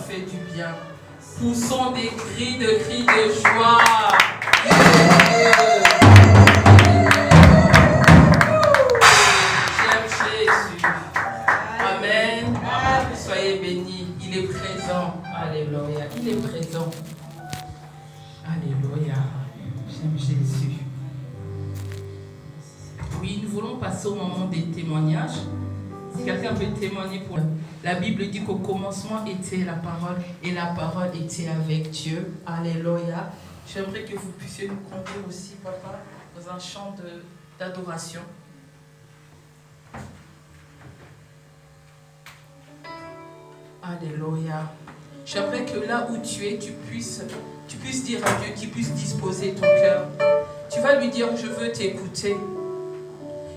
fait du bien. Poussons des cris de joie. J'aime Jésus. Amen. Soyez bénis. Il est présent. Alléluia. Il est présent. Alléluia. J'aime Jésus. Oui, nous voulons passer au moment des témoignages. Si quelqu'un veut témoigner pour... La Bible dit qu'au commencement était la parole et la parole était avec Dieu. Alléluia. J'aimerais que vous puissiez nous conduire aussi, papa, dans un chant d'adoration. Alléluia. J'aimerais que là où tu es, tu puisses dire à Dieu, qu'il puisse disposer ton cœur. Tu vas lui dire, je veux t'écouter.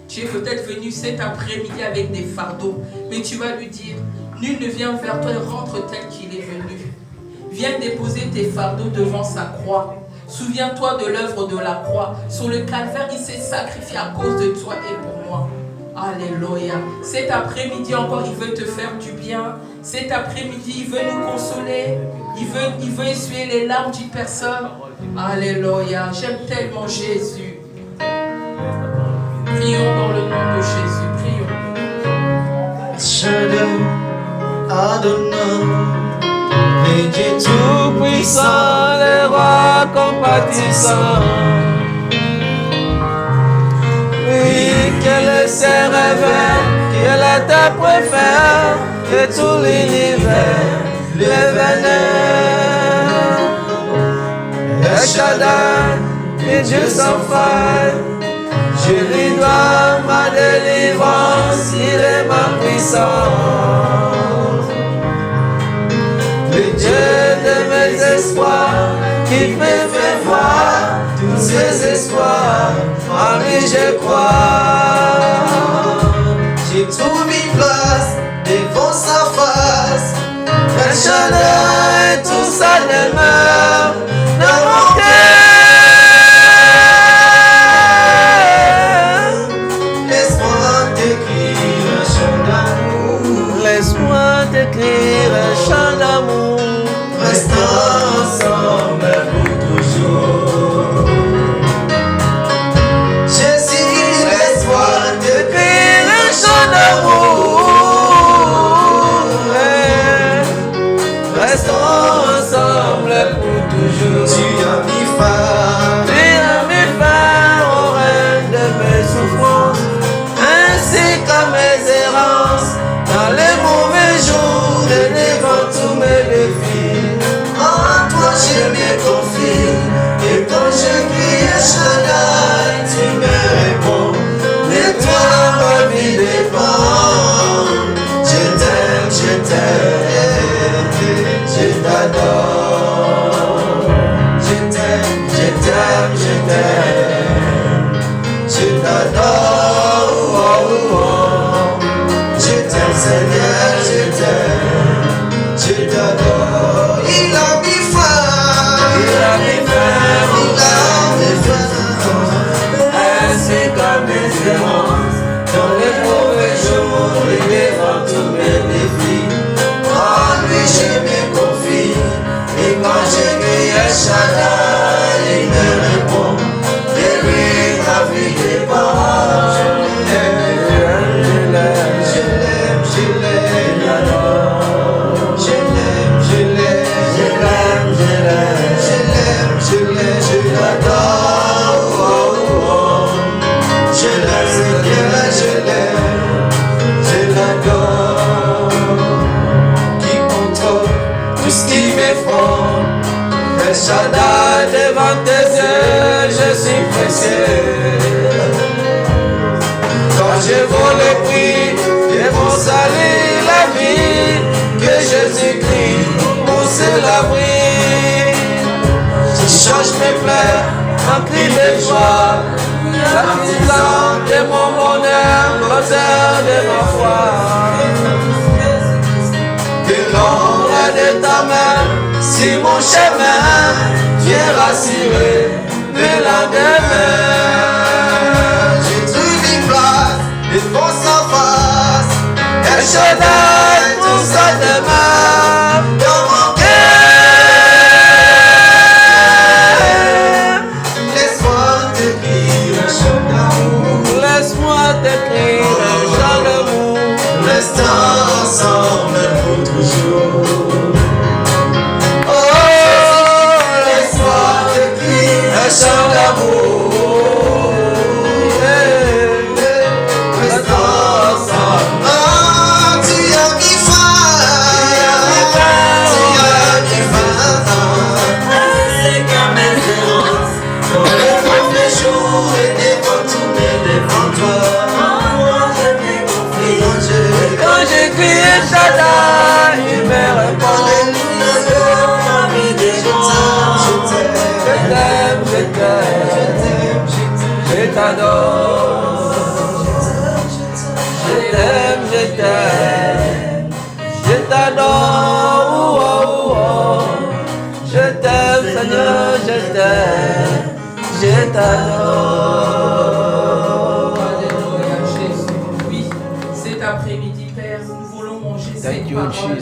Tu es peut-être venu cet après-midi avec des fardeaux, mais tu vas lui dire, nul ne vient vers toi et rentre tel qu'il est venu. Viens déposer tes fardeaux devant sa croix. Souviens-toi de l'œuvre de la croix. Sur le calvaire, il s'est sacrifié à cause de toi et pour moi. Alléluia. Cet après-midi encore, il veut te faire du bien. Cet après-midi, il veut nous consoler. Il veut essuyer les larmes d'une personne. Alléluia. J'aime tellement Jésus. Prions dans le nom de Jésus. Prions. Shaddai, Adonai, les dieux tout-puissants, les rois compatissants. Oui, que le ciel révèle, que la terre préfère, que tout l'univers le vénère. El Shaddai, les dieux sans faille, je lui dois ma délivrance, il est ma puissance. Le Dieu de mes espoirs, qui fait voir tous ses espoirs, en lui je crois. J'ai tout mis place devant sa face, El Shaddai, tout ça demeure dans mon cœur. T'écrire un chant d'amour, restons ensemble pour toujours. Jésus, laisse-moi t'écrire un chant d'amour, restons ensemble pour toujours. Tu as mis fin au règne de mes souffrances, ainsi qu'à mes errances dans les mauvais jours et devant tous mes défis. En toi je me confie, et quand je crie Shaddai, tu me réponds. De toi ma vie dépend. Je t'aime, je t'adore. Je t'aime, je t'adore. Oh, oh, oh. Seigneur, je t'adore. Il a mis fin, ainsi comme mes errances, dans les mauvais jours et devant tous mes défis. En lui je me confie, et quand je crie El Shaddai, il me répond. De lui ma vie dépend. El Shaddai, devant tes yeux, je suis précieux. Quand je vaux le prix de mon salut, la vie que Jésus-Christ pousse l'abri. Tu changes mes pleurs en cri de joie, l'artisan de mon bonheur, l'auteur de ma foi. Que l'ombre de ta main sur mon chemin, viens rassurer le lendemain. J'ai trouvé une place devant sa face, El Shaddai, tout ça demeure dans mon Seigneur, je t'aime, je t'adore. Alléluia, Jésus. Oui, cet après-midi, Père, nous voulons manger cette parole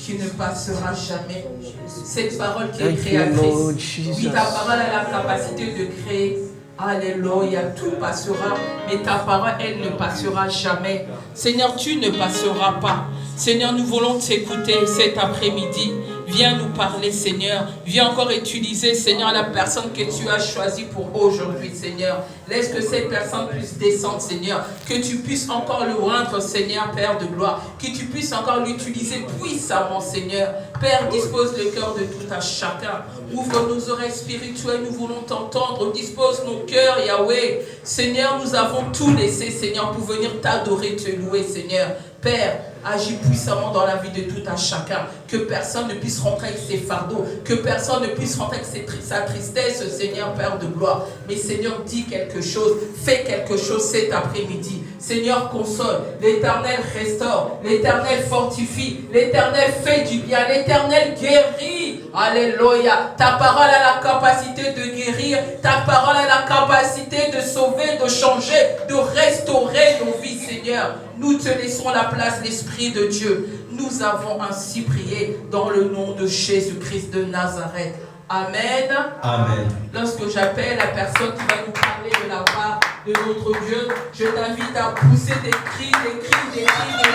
qui ne passera jamais. Cette parole qui est créatrice. Oui, ta parole a la capacité de créer. Alléluia, tout passera, mais ta parole, elle ne passera jamais. Seigneur, tu ne passeras pas. Seigneur, nous voulons t'écouter cet après-midi. Viens nous parler, Seigneur. Viens encore utiliser, Seigneur, la personne que tu as choisie pour aujourd'hui, Seigneur. Laisse que cette personne puisse descendre, Seigneur. Que tu puisses encore le rendre, Seigneur, Père de gloire. Que tu puisses encore l'utiliser puissamment, Seigneur. Père, dispose le cœur de tout à chacun. Ouvre nos oreilles spirituelles, nous voulons t'entendre. Dispose nos cœurs, Yahweh. Seigneur, nous avons tout laissé, Seigneur, pour venir t'adorer, te louer, Seigneur. Père, agis puissamment dans la vie de tout à chacun. Que personne ne puisse rentrer avec ses fardeaux. Que personne ne puisse rentrer avec sa tristesse, Seigneur, Père de gloire. Mais Seigneur, dis quelque chose. Fais quelque chose cet après-midi. Seigneur, console. L'Éternel restaure. L'Éternel fortifie. L'Éternel fait du bien. L'Éternel guérit. Alléluia. Ta parole a la capacité de guérir. Ta parole a la capacité de sauver, de changer, de restaurer nos vies, Seigneur. Nous te laissons la place, l'Esprit de Dieu. Nous avons ainsi prié dans le nom de Jésus-Christ de Nazareth. Amen. Amen. Lorsque j'appelle la personne qui va nous parler de la part de notre Dieu, je t'invite à pousser des cris de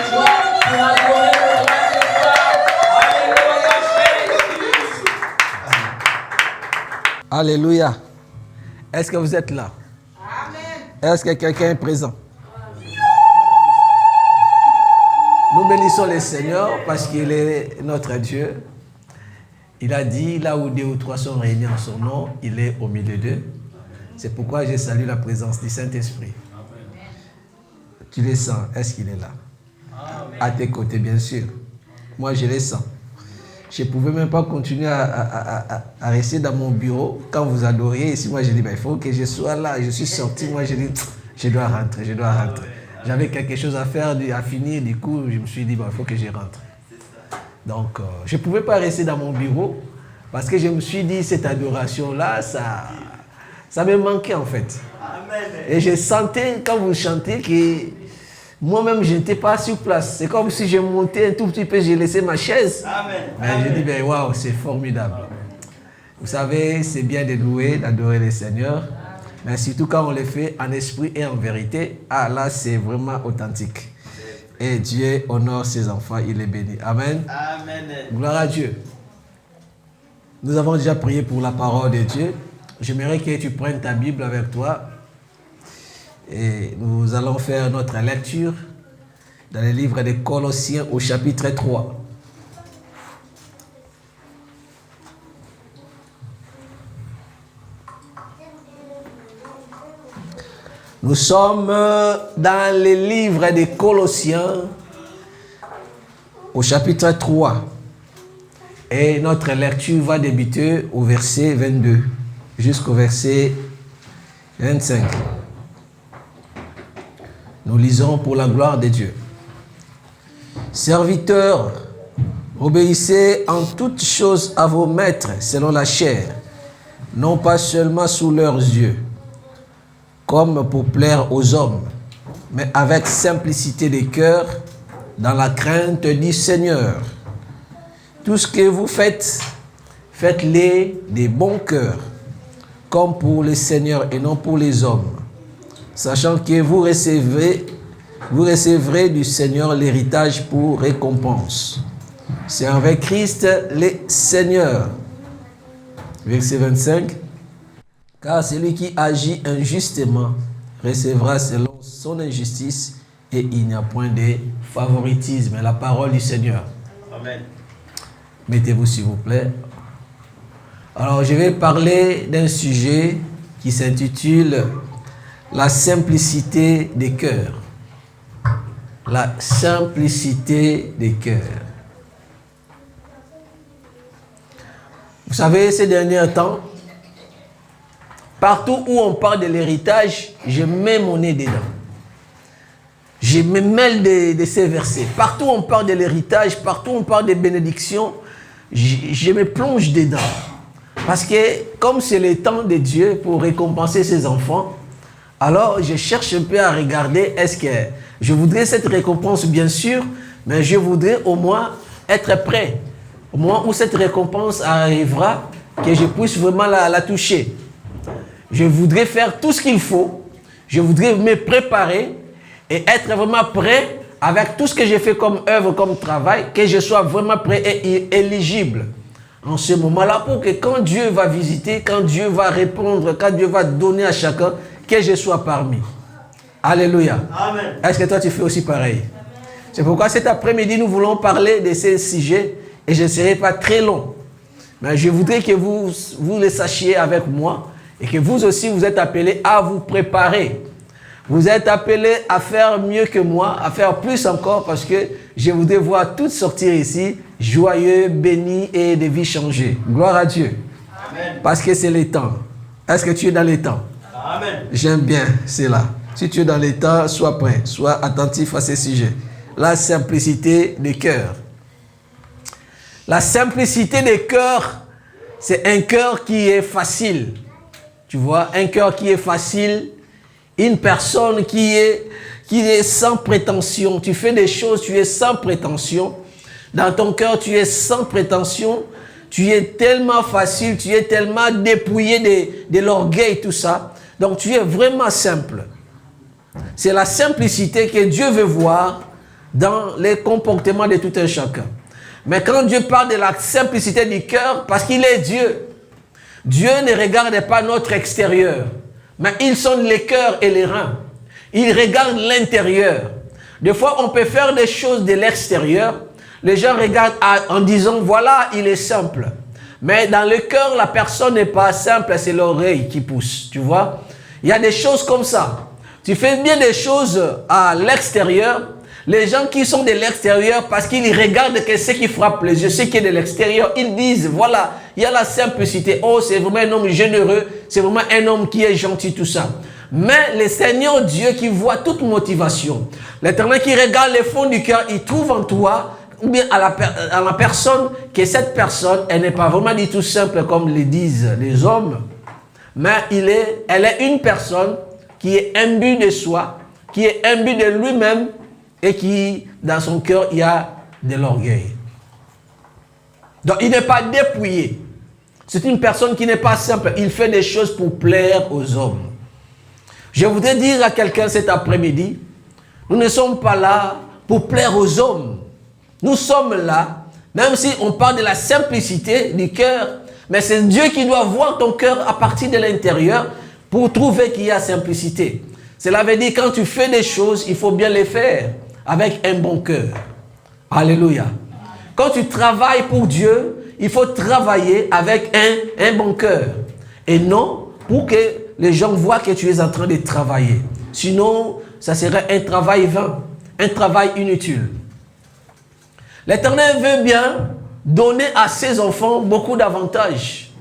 joie pour adorer le roi des rois. Alléluia, Jésus. Alléluia. Est-ce que vous êtes là? Amen. Est-ce que quelqu'un est présent? Nous bénissons le Seigneur parce qu'il est notre Dieu. Il a dit, là où 2 ou 3 sont réunis en son nom, il est au milieu d'eux. C'est pourquoi je salue la présence du Saint-Esprit. Tu le sens, est-ce qu'il est là? Amen. À tes côtés, bien sûr. Moi, je le sens. Je ne pouvais même pas continuer à rester dans mon bureau quand vous adoriez. Ici, moi, je dis, il faut que je sois là. Je suis sorti, moi, je dis, je dois rentrer. J'avais quelque chose à faire, à finir, du coup, je me suis dit, il faut que je rentre. Donc, je ne pouvais pas rester dans mon bureau parce que je me suis dit, cette adoration-là, ça me manquait en fait. Amen. Et je sentais, quand vous chantez, que moi-même, je n'étais pas sur place. C'est comme si je montais un tout petit peu, j'ai laissé ma chaise. Amen. Mais je dis, waouh, c'est formidable. Vous savez, c'est bien de louer, d'adorer le Seigneur. Mais surtout quand on le fait en esprit et en vérité, là c'est vraiment authentique. Et Dieu honore ses enfants, il est béni. Amen. Amen. Gloire à Dieu. Nous avons déjà prié pour la parole de Dieu. J'aimerais que tu prennes ta Bible avec toi. Et nous allons faire notre lecture dans le livre des Colossiens au chapitre 3. Nous sommes dans le livre des Colossiens au chapitre 3 et notre lecture va débuter au verset 22 jusqu'au verset 25. Nous lisons pour la gloire de Dieu. Serviteurs, obéissez en toutes choses à vos maîtres selon la chair, non pas seulement sous leurs yeux, comme pour plaire aux hommes, mais avec simplicité de cœur, dans la crainte du Seigneur. Tout ce que vous faites, faites-le de bon cœur, comme pour le Seigneur et non pour les hommes, sachant que vous recevrez du Seigneur l'héritage pour récompense. Servez Christ le Seigneur. Verset 25. Car celui qui agit injustement recevra selon son injustice et il n'y a point de favoritisme. La parole du Seigneur. Amen. Mettez-vous s'il vous plaît. Alors je vais parler d'un sujet qui s'intitule la simplicité des cœurs. La simplicité des cœurs. Vous savez, ces derniers temps, partout où on parle de l'héritage, je mets mon nez dedans. Je me mêle de ces versets. Partout où on parle de l'héritage, partout où on parle des bénédictions, je me plonge dedans. Parce que comme c'est le temps de Dieu pour récompenser ses enfants, alors je cherche un peu à regarder, est-ce que je voudrais cette récompense bien sûr, mais je voudrais au moins être prêt. Au moment où cette récompense arrivera, que je puisse vraiment la toucher. Je voudrais faire tout ce qu'il faut, je voudrais me préparer et être vraiment prêt avec tout ce que j'ai fait comme œuvre, comme travail, que je sois vraiment prêt et éligible en ce moment-là pour que quand Dieu va visiter, quand Dieu va répondre, quand Dieu va donner à chacun, que je sois parmi. Alléluia. Amen. Est-ce que toi tu fais aussi pareil? C'est pourquoi cet après-midi nous voulons parler de ces sujets et je ne serai pas très long. Mais je voudrais que vous le sachiez avec moi et que vous aussi vous êtes appelés à vous préparer. Vous êtes appelés à faire mieux que moi, à faire plus encore parce que je voudrais voir toutes sortir ici joyeux, bénis et de vie changée. Gloire à Dieu. Amen. Parce que c'est les temps. Est-ce que tu es dans les temps? Amen. J'aime bien, c'est là. Si tu es dans les temps, sois prêt, sois attentif à ces sujets. La simplicité des cœurs. La simplicité des cœurs, c'est un cœur qui est facile. Tu vois, un cœur qui est facile. Une personne qui est sans prétention. Tu fais des choses, tu es sans prétention. Dans ton cœur, tu es sans prétention. Tu es tellement facile, tu es tellement dépouillé de l'orgueil, tout ça. Donc, tu es vraiment simple. C'est la simplicité que Dieu veut voir dans les comportements de tout un chacun. Mais quand Dieu parle de la simplicité du cœur, parce qu'il est Dieu, Dieu ne regarde pas notre extérieur. Mais il sonde les cœurs et les reins. Il regarde l'intérieur. Des fois, on peut faire des choses de l'extérieur. Les gens regardent en disant, voilà, il est simple. Mais dans le cœur, la personne n'est pas simple, c'est l'oreille qui pousse. Tu vois? Il y a des choses comme ça. Tu fais bien des choses à l'extérieur. Les gens qui sont de l'extérieur, parce qu'ils regardent que ce qui frappe les yeux, ce qui est de l'extérieur, ils disent, voilà, il y a la simplicité. Oh, c'est vraiment un homme généreux, c'est vraiment un homme qui est gentil, tout ça. Mais le Seigneur Dieu qui voit toute motivation, l'Éternel qui regarde le fond du cœur, il trouve en toi, ou bien à la personne, que cette personne, elle n'est pas vraiment du tout simple comme le disent les hommes, mais elle est une personne qui est imbue de soi, qui est imbue de lui-même, et qui, dans son cœur, il y a de l'orgueil. Donc, il n'est pas dépouillé. C'est une personne qui n'est pas simple. Il fait des choses pour plaire aux hommes. Je voudrais dire à quelqu'un cet après-midi, nous ne sommes pas là pour plaire aux hommes. Nous sommes là, même si on parle de la simplicité du cœur, mais c'est Dieu qui doit voir ton cœur à partir de l'intérieur pour trouver qu'il y a simplicité. Cela veut dire quand tu fais des choses, il faut bien les faire avec un bon cœur. Alléluia. Quand tu travailles pour Dieu, il faut travailler avec un bon cœur. Et non pour que les gens voient que tu es en train de travailler. Sinon, ça serait un travail vain, un travail inutile. L'Éternel veut bien donner à ses enfants beaucoup d'avantages.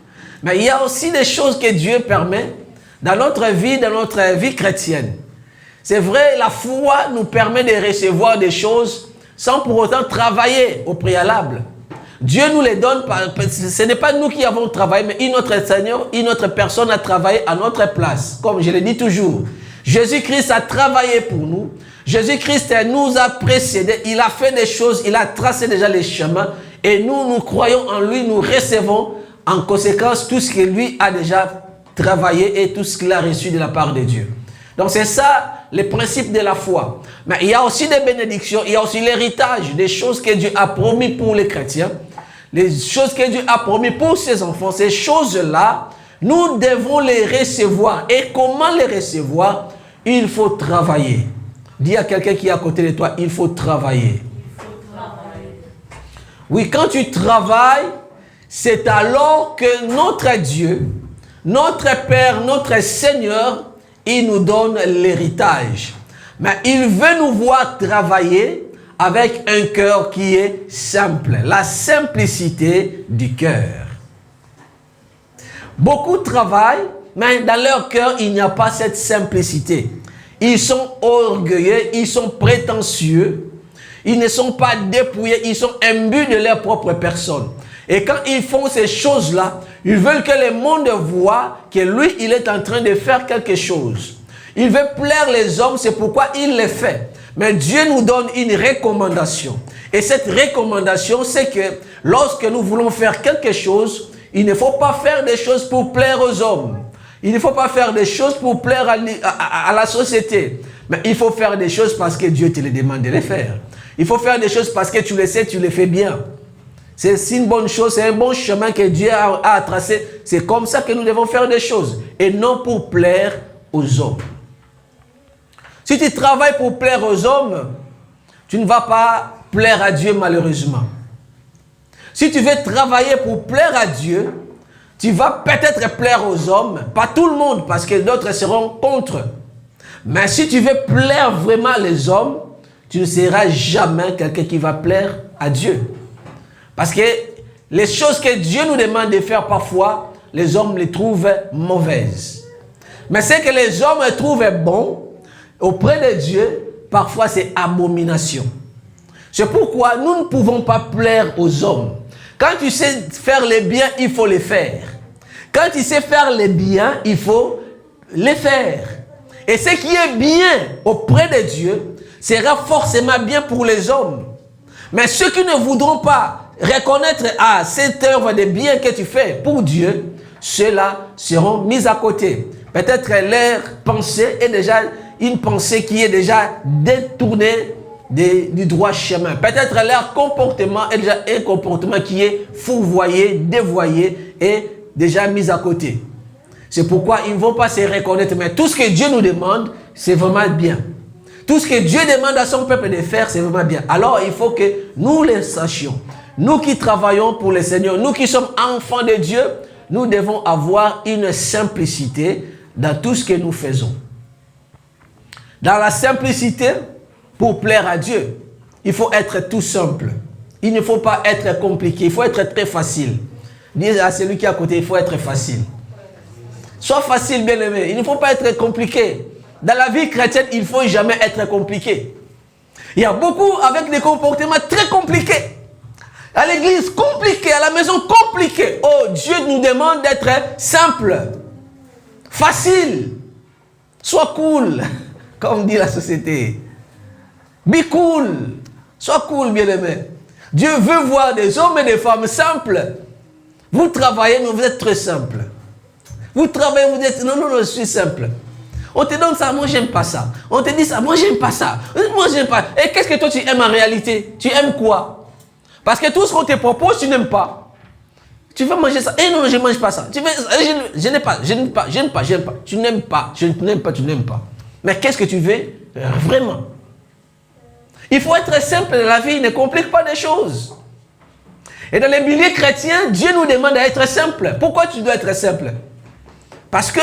Mais il y a aussi des choses que Dieu permet dans notre vie chrétienne. C'est vrai, la foi nous permet de recevoir des choses sans pour autant travailler au préalable. Dieu nous les donne, ce n'est pas nous qui avons travaillé, mais notre Seigneur, notre personne a travaillé à notre place. Comme je le dis toujours, Jésus-Christ a travaillé pour nous. Jésus-Christ nous a précédés, il a fait des choses, il a tracé déjà les chemins et nous croyons en lui, nous recevons en conséquence tout ce que lui a déjà travaillé et tout ce qu'il a reçu de la part de Dieu. Donc c'est ça le principe de la foi. Mais il y a aussi des bénédictions, il y a aussi l'héritage, des choses que Dieu a promis pour les chrétiens, les choses que Dieu a promis pour ses enfants. Ces choses-là, nous devons les recevoir. Et comment les recevoir? Il faut travailler. Dis à quelqu'un qui est à côté de toi, il faut travailler. Oui, quand tu travailles, c'est alors que notre Dieu, notre Père, notre Seigneur, il nous donne l'héritage. Mais il veut nous voir travailler avec un cœur qui est simple. La simplicité du cœur. Beaucoup travaillent, mais dans leur cœur, il n'y a pas cette simplicité. Ils sont orgueilleux, ils sont prétentieux. Ils ne sont pas dépouillés, ils sont imbus de leur propre personne. Et quand ils font ces choses-là, ils veulent que le monde voit que lui, il est en train de faire quelque chose. Il veut plaire les hommes, c'est pourquoi il le fait. Mais Dieu nous donne une recommandation. Et cette recommandation, c'est que lorsque nous voulons faire quelque chose, il ne faut pas faire des choses pour plaire aux hommes. Il ne faut pas faire des choses pour plaire à la société. Mais il faut faire des choses parce que Dieu te les demande de les faire. Il faut faire des choses parce que tu le sais, tu les fais bien. C'est une bonne chose, c'est un bon chemin que Dieu a tracé. C'est comme ça que nous devons faire des choses. Et non pour plaire aux hommes. Si tu travailles pour plaire aux hommes, tu ne vas pas plaire à Dieu malheureusement. Si tu veux travailler pour plaire à Dieu, tu vas peut-être plaire aux hommes, pas tout le monde, parce que d'autres seront contre. Mais si tu veux plaire vraiment les hommes, tu ne seras jamais quelqu'un qui va plaire à Dieu. Parce que les choses que Dieu nous demande de faire parfois, les hommes les trouvent mauvaises. Mais ce que les hommes trouvent bon, auprès de Dieu, parfois c'est abomination. C'est pourquoi nous ne pouvons pas plaire aux hommes. Quand tu sais faire les biens, il faut les faire. Quand tu sais faire les biens, il faut les faire. Et ce qui est bien auprès de Dieu sera forcément bien pour les hommes. Mais ceux qui ne voudront pas reconnaître cette œuvre de bien que tu fais pour Dieu, ceux-là seront mis à côté. Peut-être leur pensée est déjà une pensée qui est déjà détournée du droit chemin. Peut-être leur comportement est déjà un comportement qui est fourvoyé, dévoyé et déjà mis à côté. C'est pourquoi ils ne vont pas se reconnaître. Mais tout ce que Dieu nous demande, c'est vraiment bien. Tout ce que Dieu demande à son peuple de faire, c'est vraiment bien. Alors, il faut que nous le sachions. Nous qui travaillons pour le Seigneur, nous qui sommes enfants de Dieu, nous devons avoir une simplicité dans tout ce que nous faisons. Dans la simplicité, pour plaire à Dieu, il faut être tout simple. Il ne faut pas être compliqué, il faut être très facile. Dis à celui qui est à côté, il faut être facile. Sois facile, bien-aimé. Il ne faut pas être compliqué. Dans la vie chrétienne, il ne faut jamais être compliqué. Il y a beaucoup avec des comportements très compliqués. À l'église, compliqué. À la maison, compliqué. Oh, Dieu nous demande d'être simple, facile. Sois cool, comme dit la société. Be cool. Sois cool, bien-aimé. Dieu veut voir des hommes et des femmes simples. Vous travaillez, mais vous êtes très simple. Vous travaillez, vous dites, non, je suis simple. On te donne ça, moi, j'aime pas ça. On te dit ça, moi, j'aime pas ça. Moi, j'aime pas. Et qu'est-ce que toi, tu aimes en réalité? Tu aimes quoi? Parce que tout ce qu'on te propose, tu n'aimes pas. Tu veux manger ça? Eh non, je ne mange pas ça. Tu veux, je n'aime pas, j'aime pas. Tu n'aimes pas, tu n'aimes pas. Mais qu'est-ce que tu veux vraiment? Il faut être simple dans la vie, ne complique pas les choses. Et dans les milieux chrétiens, Dieu nous demande d'être simple. Pourquoi tu dois être simple? Parce que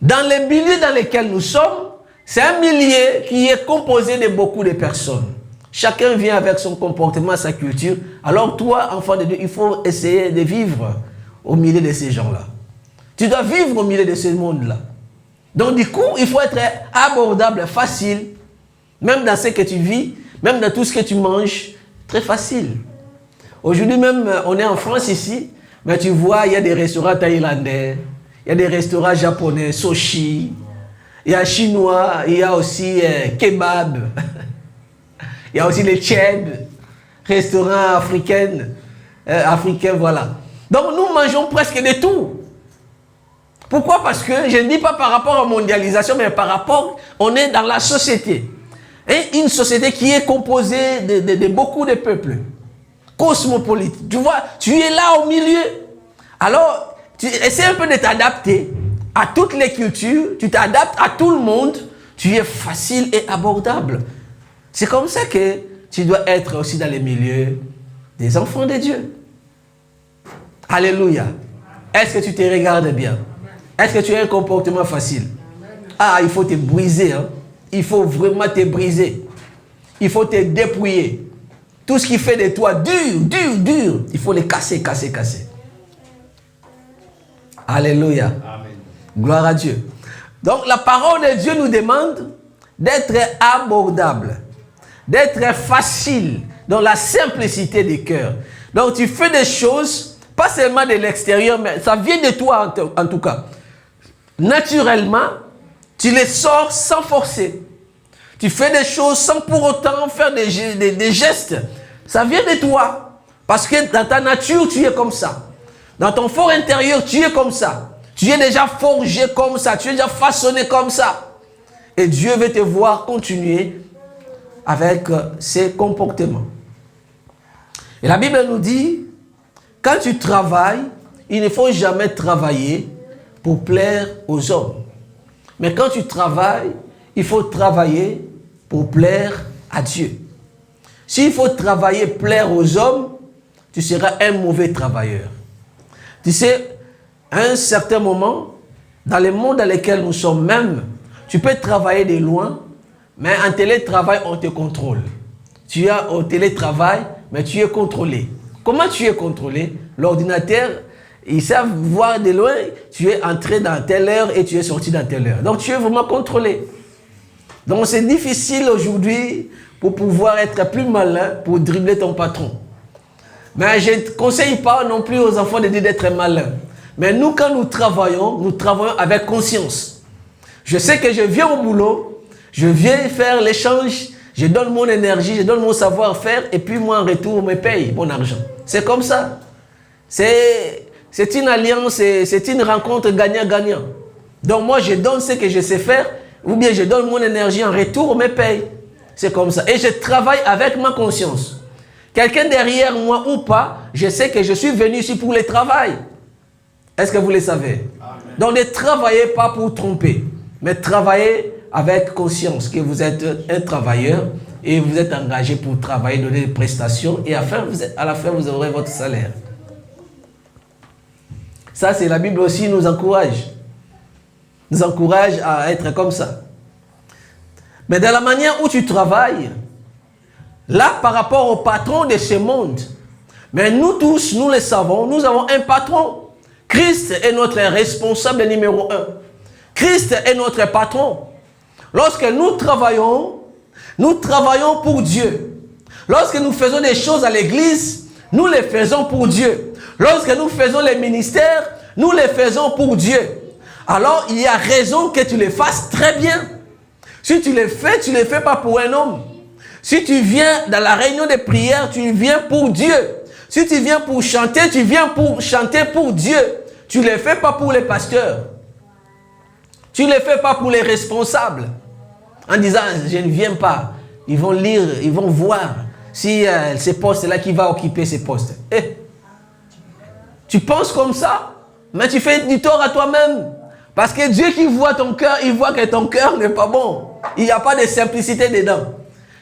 dans les milieux dans lesquels nous sommes, c'est un milieu qui est composé de beaucoup de personnes. Chacun vient avec son comportement, sa culture. Alors toi, enfant de Dieu, il faut essayer de vivre au milieu de ces gens-là. Tu dois vivre au milieu de ce monde-là. Donc du coup, il faut être abordable, facile. Même dans ce que tu vis, même dans tout ce que tu manges, très facile. Aujourd'hui même, on est en France ici, mais tu vois, il y a des restaurants thaïlandais, il y a des restaurants japonais, sushi, il y a chinois, il y a aussi kebab, il y a aussi les tchèdes, restaurants africains, voilà. Donc nous mangeons presque de tout. Pourquoi? Parce que je ne dis pas par rapport à la mondialisation, mais par rapport, on est dans la société. Et une société qui est composée de beaucoup de peuples, cosmopolite. Tu vois, tu es là au milieu. Alors, tu essaies un peu de t'adapter à toutes les cultures, tu t'adaptes à tout le monde, tu es facile et abordable. C'est comme ça que tu dois être aussi dans les milieux des enfants de Dieu. Alléluia. Est-ce que tu te regardes bien? Est-ce que tu as un comportement facile? Ah, il faut te briser, hein? Il faut vraiment te briser. Il faut te dépouiller. Tout ce qui fait de toi dur, il faut les casser. Alléluia. Amen. Gloire à Dieu. Donc la parole de Dieu nous demande d'être abordable, d'être facile, dans la simplicité du cœur. Donc tu fais des choses, pas seulement de l'extérieur, mais ça vient de toi en tout cas. Naturellement, tu les sors sans forcer. Tu fais des choses sans pour autant faire des gestes. Ça vient de toi. Parce que dans ta nature, tu es comme ça. Dans ton fort intérieur, tu es comme ça. Tu es déjà forgé comme ça. Tu es déjà façonné comme ça. Et Dieu veut te voir continuer avec ces comportements. Et la Bible nous dit, quand tu travailles, il ne faut jamais travailler pour plaire aux hommes. Mais quand tu travailles, il faut travailler pour plaire à Dieu. S'il faut travailler, plaire aux hommes, tu seras un mauvais travailleur. Tu sais, à un certain moment, dans le monde dans lequel nous sommes même, tu peux travailler de loin, mais en télétravail, on te contrôle. Tu es au télétravail, mais tu es contrôlé. Comment tu es contrôlé? L'ordinateur, ils savent voir de loin, tu es entré dans telle heure et tu es sorti dans telle heure. Donc tu es vraiment contrôlé. Donc c'est difficile aujourd'hui pour pouvoir être plus malin pour dribbler ton patron. Mais je ne conseille pas non plus aux enfants de dire d'être malin. Mais nous, quand nous travaillons avec conscience. Je sais que je viens au boulot, je viens faire l'échange, je donne mon énergie, je donne mon savoir-faire et puis moi en retour, on me paye mon argent. C'est comme ça. C'est une alliance, c'est une rencontre gagnant-gagnant. Donc moi, je donne ce que je sais faire ou bien je donne mon énergie en retour, on me paye. C'est comme ça. Et je travaille avec ma conscience. Quelqu'un derrière moi ou pas, je sais que je suis venu ici pour le travail. Est-ce que vous le savez? Amen. Donc ne travaillez pas pour tromper, mais travaillez avec conscience que vous êtes un travailleur et vous êtes engagé pour travailler, donner des prestations et à la fin, vous aurez votre salaire. Ça, c'est la Bible aussi nous encourage. Nous encourage à être comme ça. Mais dans la manière où tu travailles, là, par rapport au patron de ce monde, mais nous tous, nous le savons, nous avons un patron. Christ est notre responsable numéro 1. Christ est notre patron. Lorsque nous travaillons pour Dieu. Lorsque nous faisons des choses à l'église, nous les faisons pour Dieu. Lorsque nous faisons les ministères, nous les faisons pour Dieu. Alors, il y a raison que tu les fasses très bien. Si tu les fais pas pour un homme. Si tu viens dans la réunion de prière, tu viens pour Dieu. Si tu viens pour chanter, tu viens pour chanter pour Dieu. Tu ne les fais pas pour les pasteurs. Tu ne les fais pas pour les responsables. En disant, je ne viens pas. Ils vont lire, ils vont voir si ces postes-là qui va occuper ces postes. Tu penses comme ça, mais tu fais du tort à toi-même. Parce que Dieu qui voit ton cœur, il voit que ton cœur n'est pas bon. Il n'y a pas de simplicité dedans.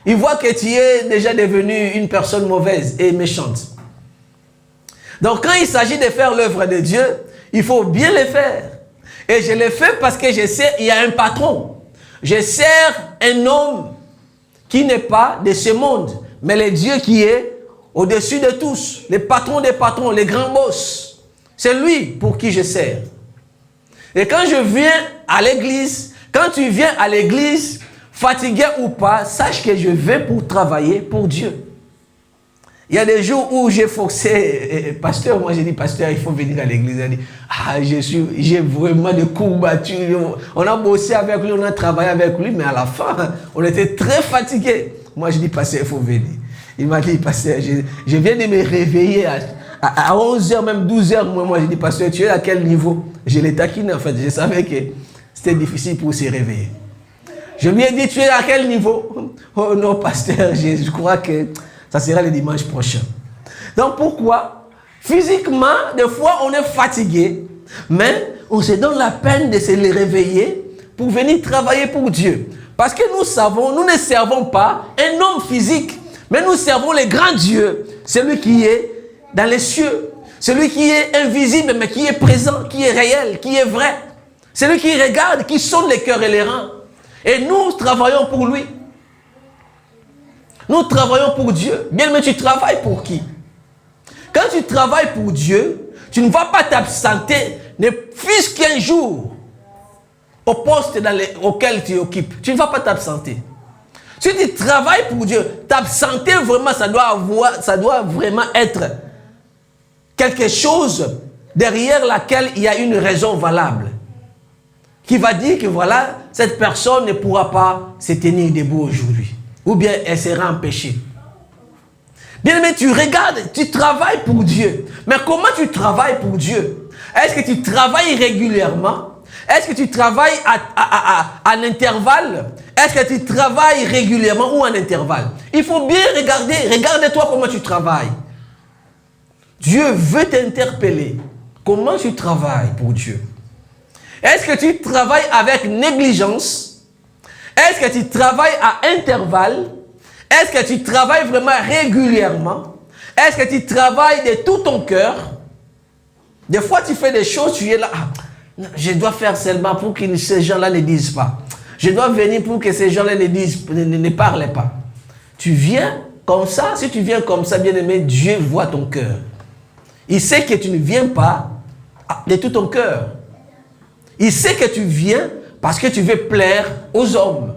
Il voit que tu es déjà devenu une personne mauvaise et méchante. Donc quand il s'agit de faire l'œuvre de Dieu, il faut bien le faire. Et je le fais parce que je sais qu'il y a un patron. Je sers un homme qui n'est pas de ce monde, mais le Dieu qui est au-dessus de tous, le patron des patrons, le grand boss. C'est lui pour qui je sers. Et quand je viens à l'église, quand tu viens à l'église, fatigué ou pas, sache que je vais pour travailler pour Dieu. Il y a des jours où j'ai forcé, pasteur, moi j'ai dit, pasteur, il faut venir à l'église. Il a dit, j'ai vraiment des courbatures. On a bossé avec lui, on a travaillé avec lui, mais à la fin, on était très fatigués. Moi j'ai dit, pasteur, il faut venir. Il m'a dit, pasteur, je viens de me réveiller à 11h, même 12h. Moi j'ai dit, pasteur, tu es à quel niveau? Je l'ai taquiné en fait, je savais que c'était difficile pour se réveiller. Je lui ai dit, tu es à quel niveau? Oh non, pasteur, je crois que ça sera le dimanche prochain. Donc pourquoi? Physiquement, des fois, on est fatigué, mais on se donne la peine de se réveiller pour venir travailler pour Dieu. Parce que nous savons, nous ne servons pas un homme physique, mais nous servons le grand Dieu, celui qui est dans les cieux, celui qui est invisible, mais qui est présent, qui est réel, qui est vrai. Celui qui regarde, qui sonde les cœurs et les reins. Et nous travaillons pour lui. Nous travaillons pour Dieu. Bien, mais tu travailles pour qui? Quand tu travailles pour Dieu, tu ne vas pas t'absenter, ne fût-ce qu'un jour, au poste auquel tu occupes. Tu ne vas pas t'absenter. Si tu travailles pour Dieu, t'absenter vraiment, ça doit vraiment être quelque chose derrière laquelle il y a une raison valable. Qui va dire que voilà, cette personne ne pourra pas se tenir debout aujourd'hui. Ou bien elle sera empêchée. Bien aimé, tu regardes, tu travailles pour Dieu. Mais comment tu travailles pour Dieu? Est-ce que tu travailles régulièrement? Est-ce que tu travailles en intervalle? Est-ce que tu travailles régulièrement ou en intervalle? Il faut bien regarder. Regarde-toi comment tu travailles. Dieu veut t'interpeller. Comment tu travailles pour Dieu? Est-ce que tu travailles avec négligence? Est-ce que tu travailles à intervalle? Est-ce que tu travailles vraiment régulièrement? Est-ce que tu travailles de tout ton cœur? Des fois, tu fais des choses, tu es là. Je dois faire seulement pour que ces gens-là ne disent pas. Je dois venir pour que ces gens-là ne parlent pas. Tu viens comme ça. Si tu viens comme ça, bien aimé, Dieu voit ton cœur. Il sait que tu ne viens pas de tout ton cœur. Il sait que tu viens parce que tu veux plaire aux hommes.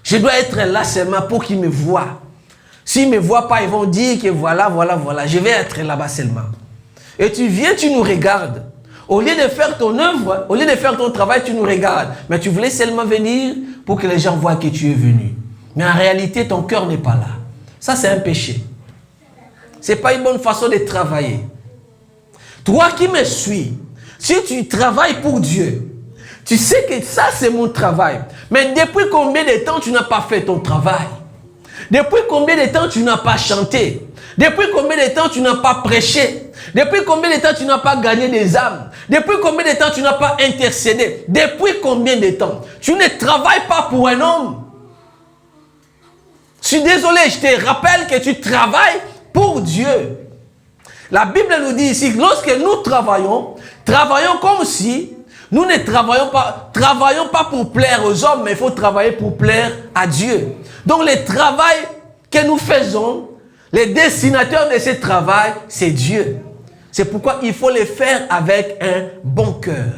Je dois être là seulement pour qu'ils me voient. S'ils ne me voient pas, ils vont dire que voilà. Je vais être là-bas seulement. Et tu viens, tu nous regardes. Au lieu de faire ton œuvre, au lieu de faire ton travail, tu nous regardes. Mais tu voulais seulement venir pour que les gens voient que tu es venu. Mais en réalité, ton cœur n'est pas là. Ça, c'est un péché. Ce n'est pas une bonne façon de travailler. Toi qui me suis, si tu travailles pour Dieu, tu sais que ça, c'est mon travail. Mais depuis combien de temps tu n'as pas fait ton travail? Depuis combien de temps tu n'as pas chanté? Depuis combien de temps tu n'as pas prêché? Depuis combien de temps tu n'as pas gagné des âmes? Depuis combien de temps tu n'as pas intercédé? Depuis combien de temps? Tu ne travailles pas pour un homme. Je suis désolé, je te rappelle que tu travailles pour Dieu. La Bible nous dit ici que lorsque nous travaillons comme si nous ne travaillons pas pour plaire aux hommes, mais il faut travailler pour plaire à Dieu. Donc le travail que nous faisons, les destinataires de ce travail, c'est Dieu. C'est pourquoi il faut le faire avec un bon cœur.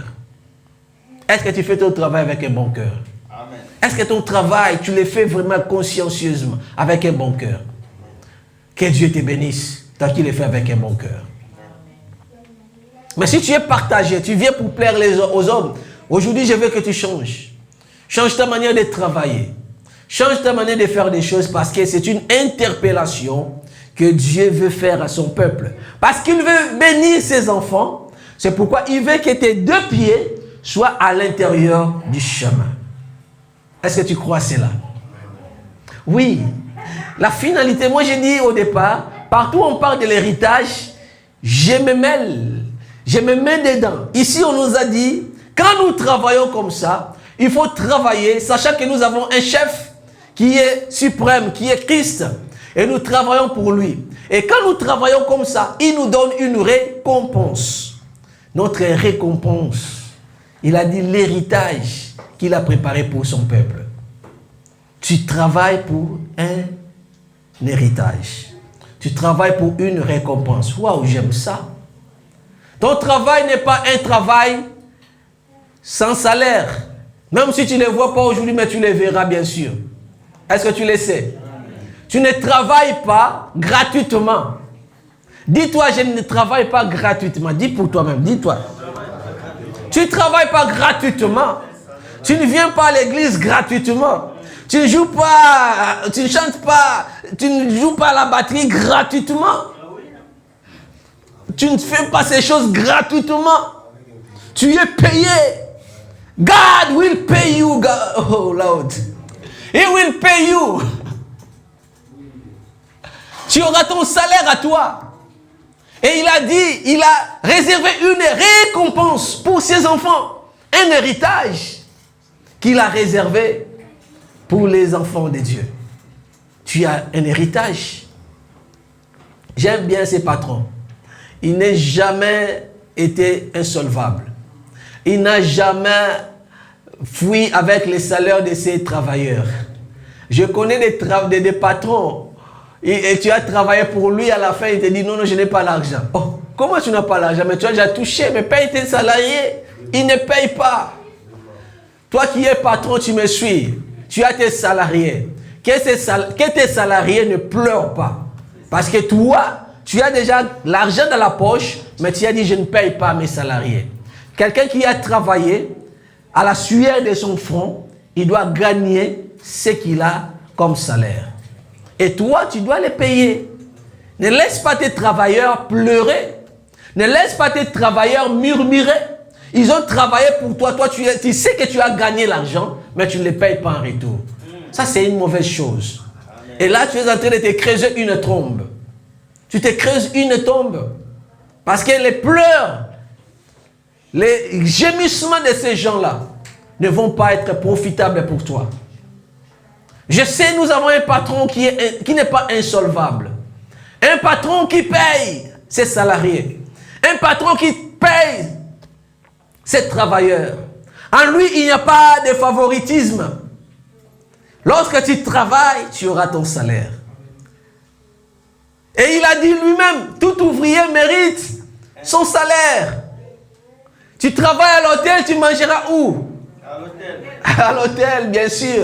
Est-ce que tu fais ton travail avec un bon cœur? Amen. Est-ce que ton travail, tu le fais vraiment consciencieusement, avec un bon cœur? Que Dieu te bénisse, tant qu'il le fait avec un bon cœur. Mais si tu es partagé, tu viens pour plaire aux hommes, aujourd'hui je veux que tu changes. Change ta manière de travailler. Change ta manière de faire des choses parce que c'est une interpellation que Dieu veut faire à son peuple. Parce qu'il veut bénir ses enfants. C'est pourquoi il veut que tes deux pieds soient à l'intérieur du chemin. Est-ce que tu crois cela? Oui. La finalité, moi j'ai dit au départ, partout où on parle de l'héritage, je me mêle. Je me mets dedans. Ici, on nous a dit, quand nous travaillons comme ça, il faut travailler, sachant que nous avons un chef qui est suprême, qui est Christ. Et nous travaillons pour lui. Et quand nous travaillons comme ça, il nous donne une récompense. Notre récompense. Il a dit l'héritage qu'il a préparé pour son peuple. Tu travailles pour un héritage. Tu travailles pour une récompense. Waouh, j'aime ça. Ton travail n'est pas un travail sans salaire. Même si tu ne les vois pas aujourd'hui, mais tu les verras bien sûr. Est-ce que tu le sais? Tu ne travailles pas gratuitement. Dis-toi, je ne travaille pas gratuitement. Dis pour toi-même, dis-toi. Tu ne travailles pas gratuitement. Tu ne viens pas à l'église gratuitement. Tu ne joues pas, tu ne chantes pas, tu ne joues pas à la batterie gratuitement. Tu ne fais pas ces choses gratuitement. Tu es payé. God will pay you. God. Oh Lord. He will pay you. Tu auras ton salaire à toi. Et il a dit, il a réservé une récompense pour ses enfants. Un héritage qu'il a réservé pour les enfants de Dieu. Tu as un héritage. J'aime bien ces patrons. Il n'a jamais été insolvable. Il n'a jamais fui avec les salaires de ses travailleurs. Je connais des patrons. Et tu as travaillé pour lui, à la fin, il te dit, non, je n'ai pas l'argent. Oh, comment tu n'as pas l'argent? Mais tu as déjà touché, mais paye tes salariés. Il ne paye pas. Toi qui es patron, tu me suis. tu as tes salariés. Que tes salariés ne pleurent pas. Parce que toi, tu as déjà l'argent dans la poche, mais tu as dit, je ne paye pas mes salariés. Quelqu'un qui a travaillé à la sueur de son front, il doit gagner ce qu'il a comme salaire. Et toi, tu dois les payer. Ne laisse pas tes travailleurs pleurer. Ne laisse pas tes travailleurs murmurer. Ils ont travaillé pour toi. Toi, tu sais que tu as gagné l'argent, mais tu ne les payes pas en retour. Ça, c'est une mauvaise chose. Et là, tu es en train de te creuser une tombe. Tu te creuses une tombe. Parce que les pleurs, les gémissements de ces gens-là ne vont pas être profitables pour toi. Je sais, nous avons un patron qui n'est pas insolvable. Un patron qui paye ses salariés. Un patron qui paye ses travailleurs. En lui, il n'y a pas de favoritisme. Lorsque tu travailles, tu auras ton salaire. Et il a dit lui-même, tout ouvrier mérite son salaire. Tu travailles à l'hôtel, tu mangeras où? À l'hôtel. À l'hôtel, bien sûr.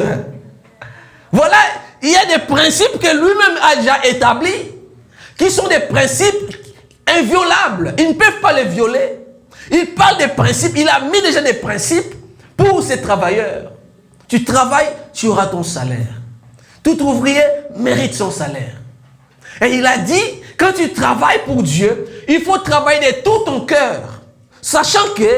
Voilà, il y a des principes que lui-même a déjà établis, qui sont des principes inviolables. Ils ne peuvent pas les violer. Il parle des principes, il a mis déjà des principes pour ses travailleurs. Tu travailles, tu auras ton salaire. Tout ouvrier mérite son salaire. Et il a dit, quand tu travailles pour Dieu, il faut travailler de tout ton cœur, sachant que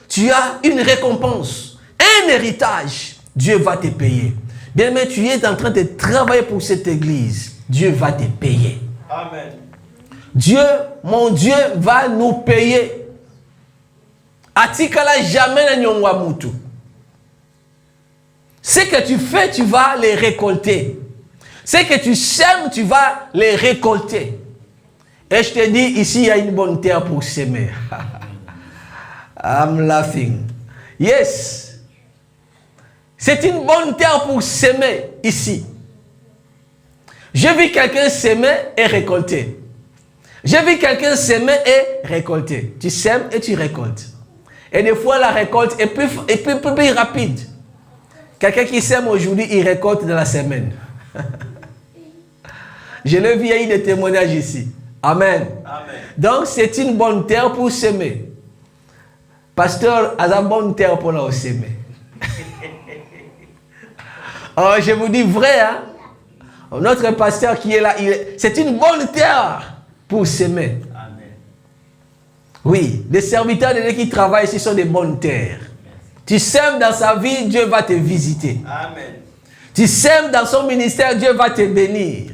tu as une récompense, un héritage. Dieu va te payer. Bien, mais tu es en train de travailler pour cette église. Dieu va te payer. Amen. Dieu, mon Dieu, va nous payer. Atikala jamais na nyongwa mutu. Ce que tu fais, tu vas les récolter. Ce que tu sèmes, tu vas les récolter. Et je te dis, ici, il y a une bonne terre pour s'aimer. I'm laughing. Yes. C'est une bonne terre pour s'aimer ici. J'ai vu quelqu'un s'aimer et récolter. J'ai vu quelqu'un s'aimer et récolter. Tu sèmes et tu récoltes. Et des fois, la récolte est plus rapide. Quelqu'un qui sème aujourd'hui, il récolte dans la semaine. Je l'ai vu, il y a eu des témoignages ici. Amen. Amen. Donc, c'est une bonne terre pour s'aimer. Pasteur, a une bonne terre pour la s'aimer. Oh, je vous dis vrai, hein? Notre pasteur qui est là, c'est une bonne terre pour s'aimer. Amen. Oui, les serviteurs de Dieu qui travaillent ici sont des bonnes terres. Tu sèmes dans sa vie, Dieu va te visiter. Amen. Tu sèmes dans son ministère, Dieu va te bénir.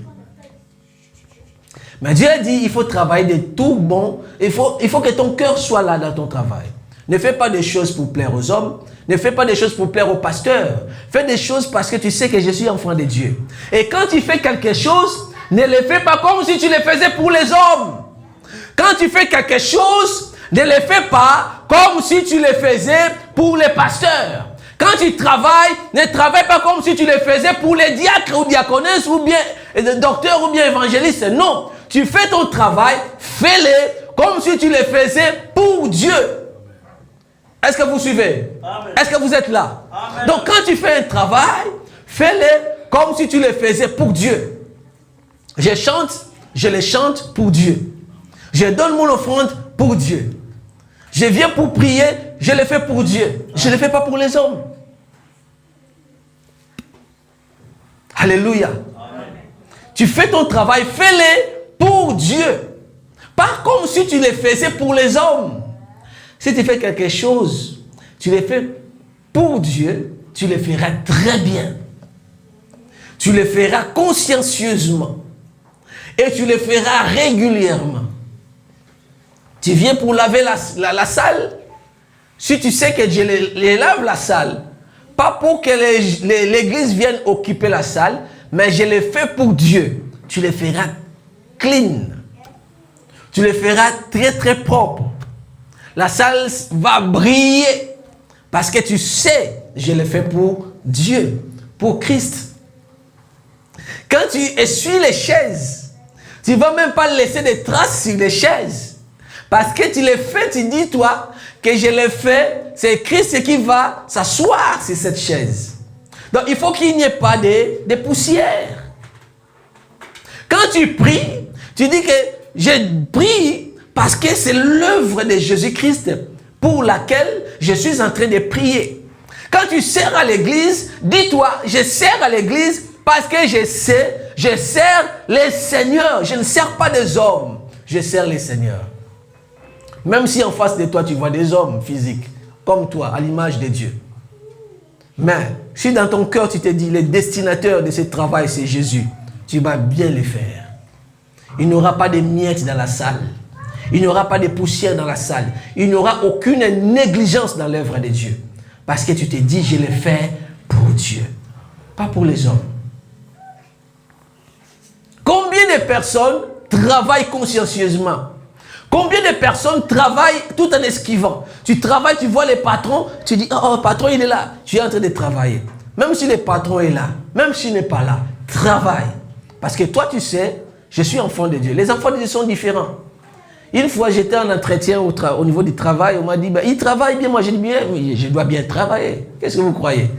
Mais Dieu a dit, il faut travailler de tout bon. Il faut que ton cœur soit là dans ton travail. Ne fais pas des choses pour plaire aux hommes. Ne fais pas des choses pour plaire aux pasteurs. Fais des choses parce que tu sais que je suis enfant de Dieu. Et quand tu fais quelque chose, ne le fais pas comme si tu le faisais pour les hommes. Quand tu fais quelque chose, ne le fais pas comme si tu le faisais pour les pasteurs. Quand tu travailles, ne travaille pas comme si tu le faisais pour les diacres ou diaconesses ou bien docteurs ou bien évangélistes. Non, tu fais ton travail, fais-le comme si tu le faisais pour Dieu. Est-ce que vous suivez? Est-ce que vous êtes là? Amen. Donc quand tu fais un travail, fais-le comme si tu le faisais pour Dieu. Je chante, je le chante pour Dieu. Je donne mon offrande pour Dieu. Je viens pour prier, je le fais pour Dieu. Je ne le fais pas pour les hommes. Alléluia. Amen. Tu fais ton travail, fais-le pour Dieu. Pas comme si tu le faisais pour les hommes. Si tu fais quelque chose, tu le fais pour Dieu, tu le feras très bien. Tu le feras consciencieusement. Et tu le feras régulièrement. Tu viens pour laver la salle. Si tu sais que Dieu les lave la salle, pas pour que l'église vienne occuper la salle, mais je le fais pour Dieu. Tu le feras clean. Tu le feras très très propre. La salle va briller parce que tu sais, je le fais pour Dieu, pour Christ. Quand tu essuies les chaises, tu ne vas même pas laisser des traces sur les chaises. Parce que tu le fais, tu dis toi que je le fais, c'est Christ qui va s'asseoir sur cette chaise. Donc il faut qu'il n'y ait pas de poussière. Quand tu pries, tu dis que je prie parce que c'est l'œuvre de Jésus-Christ pour laquelle je suis en train de prier. Quand tu sers à l'église, dis-toi, je sers à l'église parce que je sers les seigneurs. Je ne sers pas des hommes, je sers les seigneurs. Même si en face de toi, tu vois des hommes physiques, comme toi, à l'image de Dieu. Mais si dans ton cœur, tu te dis, le destinataire de ce travail, c'est Jésus, tu vas bien le faire. Il n'y aura pas de miettes dans la salle. Il n'y aura pas de poussière dans la salle. Il n'y aura aucune négligence dans l'œuvre de Dieu. Parce que tu te dis, je le fais pour Dieu, pas pour les hommes. Combien de personnes travaillent consciencieusement? Combien de personnes travaillent tout en esquivant? Tu travailles, tu vois les patrons, tu dis, oh, le patron, il est là. Tu es en train de travailler. Même si le patron est là, même s'il n'est pas là, travaille. Parce que toi, tu sais, je suis enfant de Dieu. Les enfants de Dieu sont différents. Une fois, j'étais en entretien au niveau du travail. On m'a dit, il travaille bien. Moi, j'ai dit, bien, oui, je dois bien travailler. Qu'est-ce que vous croyez?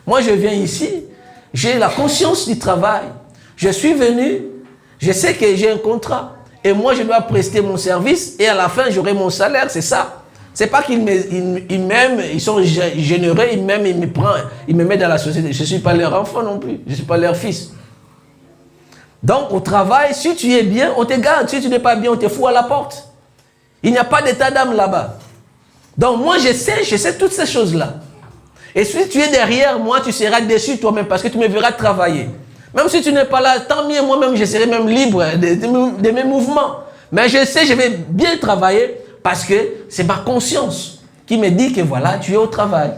Moi, je viens ici. J'ai la conscience du travail. Je suis venu. Je sais que j'ai un contrat. Et moi, je dois prester mon service. Et à la fin, j'aurai mon salaire. C'est ça. C'est pas qu'ils m'aiment. Ils sont généreux. Ils m'aiment. Ils me mettent dans la société. Je ne suis pas leur enfant non plus. Je ne suis pas leur fils. Donc, au travail, si tu es bien, on te garde. Si tu n'es pas bien, on te fout à la porte. Il n'y a pas d'état d'âme là-bas. Donc, moi, je sais toutes ces choses-là. Et si tu es derrière moi, tu seras déçu toi-même parce que tu me verras travailler. Même si tu n'es pas là, tant mieux, moi-même, je serai même libre de mes mouvements. Mais je sais, je vais bien travailler parce que c'est ma conscience qui me dit que voilà, tu es au travail.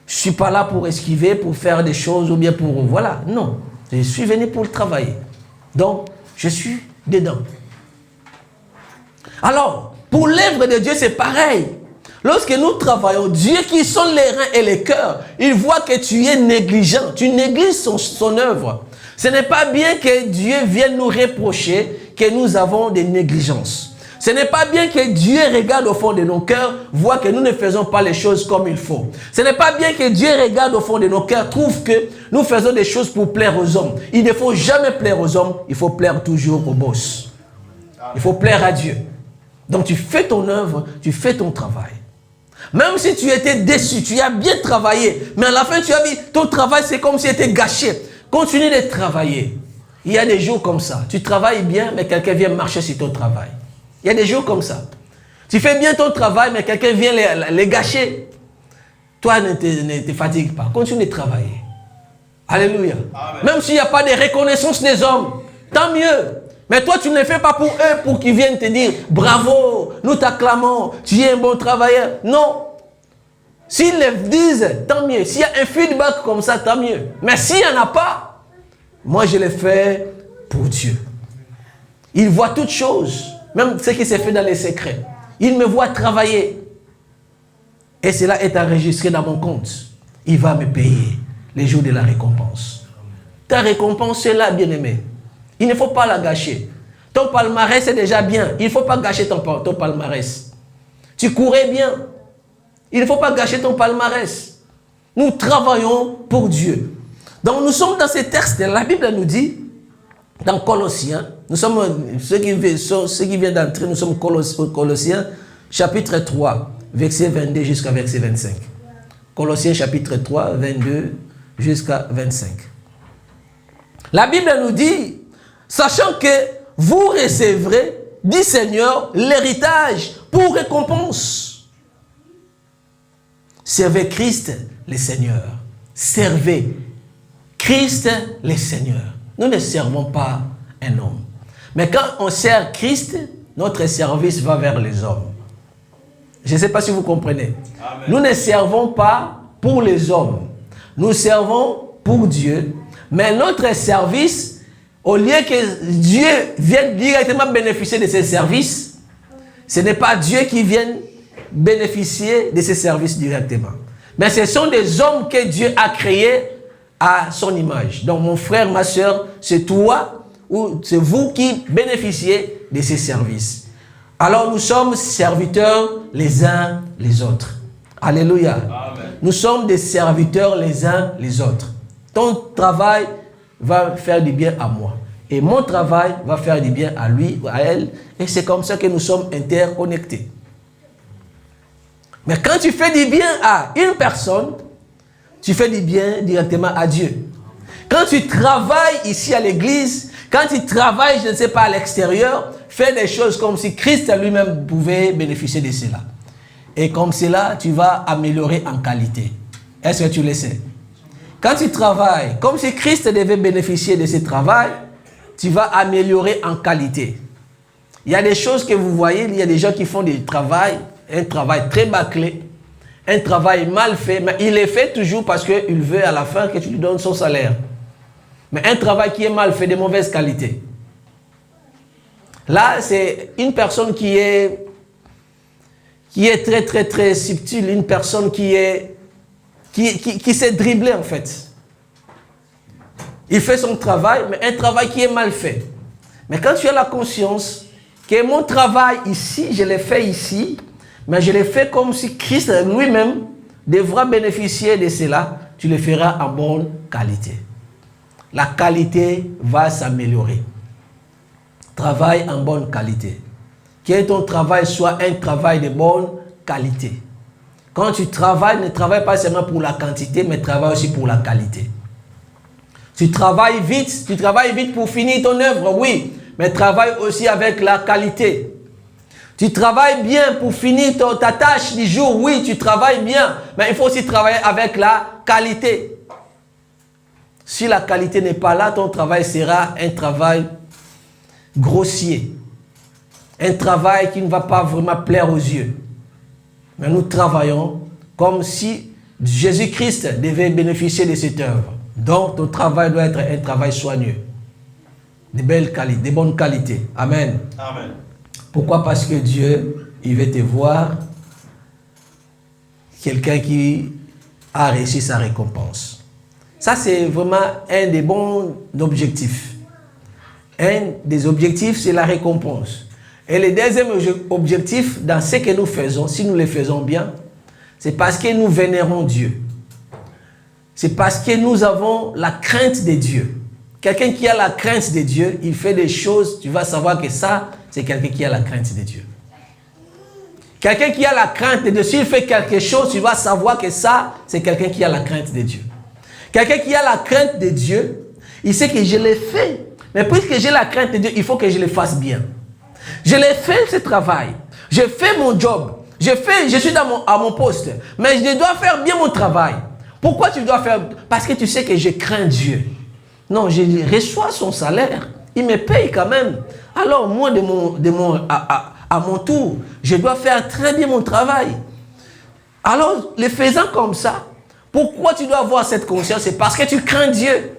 Je ne suis pas là pour esquiver, pour faire des choses ou bien pour... Voilà, non. Je suis venu pour travailler. Donc, je suis dedans. Alors, pour l'œuvre de Dieu, c'est pareil. Lorsque nous travaillons, Dieu qui sonde les reins et les cœurs, il voit que tu es négligent. Tu négliges son œuvre. Ce n'est pas bien que Dieu vienne nous reprocher que nous avons des négligences. Ce n'est pas bien que Dieu regarde au fond de nos cœurs, voit que nous ne faisons pas les choses comme il faut. Ce n'est pas bien que Dieu regarde au fond de nos cœurs, trouve que nous faisons des choses pour plaire aux hommes. Il ne faut jamais plaire aux hommes, il faut plaire toujours au boss. Il faut plaire à Dieu. Donc tu fais ton œuvre, tu fais ton travail. Même si tu étais déçu, tu as bien travaillé, mais à la fin tu as dit, ton travail c'est comme si c'était gâché. Continue de travailler. Il y a des jours comme ça. Tu travailles bien, mais quelqu'un vient marcher sur ton travail. Il y a des jours comme ça. Tu fais bien ton travail, mais quelqu'un vient les gâcher. Toi, ne te fatigue pas. Continue de travailler. Alléluia. Amen. Même s'il n'y a pas de reconnaissance des hommes, tant mieux. Mais toi, tu ne le fais pas pour eux, pour qu'ils viennent te dire « Bravo, nous t'acclamons, tu es un bon travailleur. » Non. S'ils le disent, tant mieux. S'il y a un feedback comme ça, tant mieux. Mais s'il n'y en a pas, moi, je le fais pour Dieu. Il voit toutes choses. Même ce qui s'est fait dans les secrets. Il me voit travailler. Et cela est enregistré dans mon compte. Il va me payer les jours de la récompense. Ta récompense est là, bien-aimé. Il ne faut pas la gâcher. Ton palmarès est déjà bien. Il ne faut pas gâcher ton palmarès. Tu courais bien. Il ne faut pas gâcher ton palmarès. Nous travaillons pour Dieu. Donc nous sommes dans ces textes. La Bible nous dit, dans Colossiens, nous sommes, ceux qui viennent d'entrer, nous sommes Colossiens, chapitre 3, verset 22 jusqu'à verset 25. Colossiens, chapitre 3, 22 jusqu'à 25. La Bible nous dit, sachant que vous recevrez du Seigneur l'héritage pour récompense. Servez Christ le Seigneur. Servez Christ le Seigneur. Nous ne servons pas un homme. Mais quand on sert Christ, notre service va vers les hommes. Je ne sais pas si vous comprenez. Amen. Nous ne servons pas pour les hommes. Nous servons pour Dieu. Mais notre service, au lieu que Dieu vienne directement bénéficier de ces services, ce n'est pas Dieu qui vient bénéficier de ces services directement. Mais ce sont des hommes que Dieu a créés à son image. Donc mon frère, ma soeur, c'est toi ou c'est vous qui bénéficiez de ces services. Alors nous sommes serviteurs les uns les autres. Alléluia. Amen. Nous sommes des serviteurs les uns les autres. Ton travail va faire du bien à moi. Et mon travail va faire du bien à lui ou à elle. Et c'est comme ça que nous sommes interconnectés. Mais quand tu fais du bien à une personne, tu fais du bien directement à Dieu. Quand tu travailles ici à l'église, quand tu travailles, je ne sais pas, à l'extérieur, fais des choses comme si Christ lui-même pouvait bénéficier de cela. Et comme cela, tu vas améliorer en qualité. Est-ce que tu le sais? Quand tu travailles, comme si Christ devait bénéficier de ce travail, tu vas améliorer en qualité. Il y a des choses que vous voyez, il y a des gens qui font un travail très bâclé, un travail mal fait, mais il est fait toujours parce qu'il veut à la fin que tu lui donnes son salaire. Mais un travail qui est mal fait, de mauvaise qualité. Là, c'est une personne qui est très, très, très subtile, une personne qui s'est dribblée en fait. Il fait son travail, mais un travail qui est mal fait. Mais quand tu as la conscience que mon travail ici, je l'ai fait ici, mais je l'ai fait comme si Christ lui-même devra bénéficier de cela, tu le feras en bonne qualité. La qualité va s'améliorer. Travaille en bonne qualité. Que ton travail soit un travail de bonne qualité. Quand tu travailles, ne travaille pas seulement pour la quantité, mais travaille aussi pour la qualité. Tu travailles vite pour finir ton œuvre, oui, mais travaille aussi avec la qualité. Tu travailles bien pour finir ta tâche du jour, oui, tu travailles bien, mais il faut aussi travailler avec la qualité. Si la qualité n'est pas là, ton travail sera un travail grossier. Un travail qui ne va pas vraiment plaire aux yeux. Mais nous travaillons comme si Jésus-Christ devait bénéficier de cette œuvre. Donc, ton travail doit être un travail soigneux. De belles qualités, de bonnes qualités. Amen. Amen. Pourquoi? Parce que Dieu, il veut te voir quelqu'un qui a réussi sa récompense. Ça, c'est vraiment un des bons objectifs. Un des objectifs, c'est la récompense. Et le deuxième objectif, dans ce que nous faisons, si nous le faisons bien, c'est parce que nous vénérons Dieu. C'est parce que nous avons la crainte de Dieu. Quelqu'un qui a la crainte de Dieu, il fait des choses, tu vas savoir que ça, c'est quelqu'un qui a la crainte de Dieu. Quelqu'un qui a la crainte de Dieu, s'il fait quelque chose, tu vas savoir que ça, c'est quelqu'un qui a la crainte de Dieu. Quelqu'un qui a la crainte de Dieu, il sait que je l'ai fait. Mais puisque j'ai la crainte de Dieu, il faut que je le fasse bien. Je l'ai fait ce travail. Je fais mon job. Je suis à mon poste. Mais je dois faire bien mon travail. Pourquoi tu dois faire? Parce que tu sais que je crains Dieu. Non, je reçois son salaire. Il me paye quand même. Alors moi, à mon tour, je dois faire très bien mon travail. Alors, le faisant comme ça, pourquoi tu dois avoir cette conscience? C'est parce que tu crains Dieu.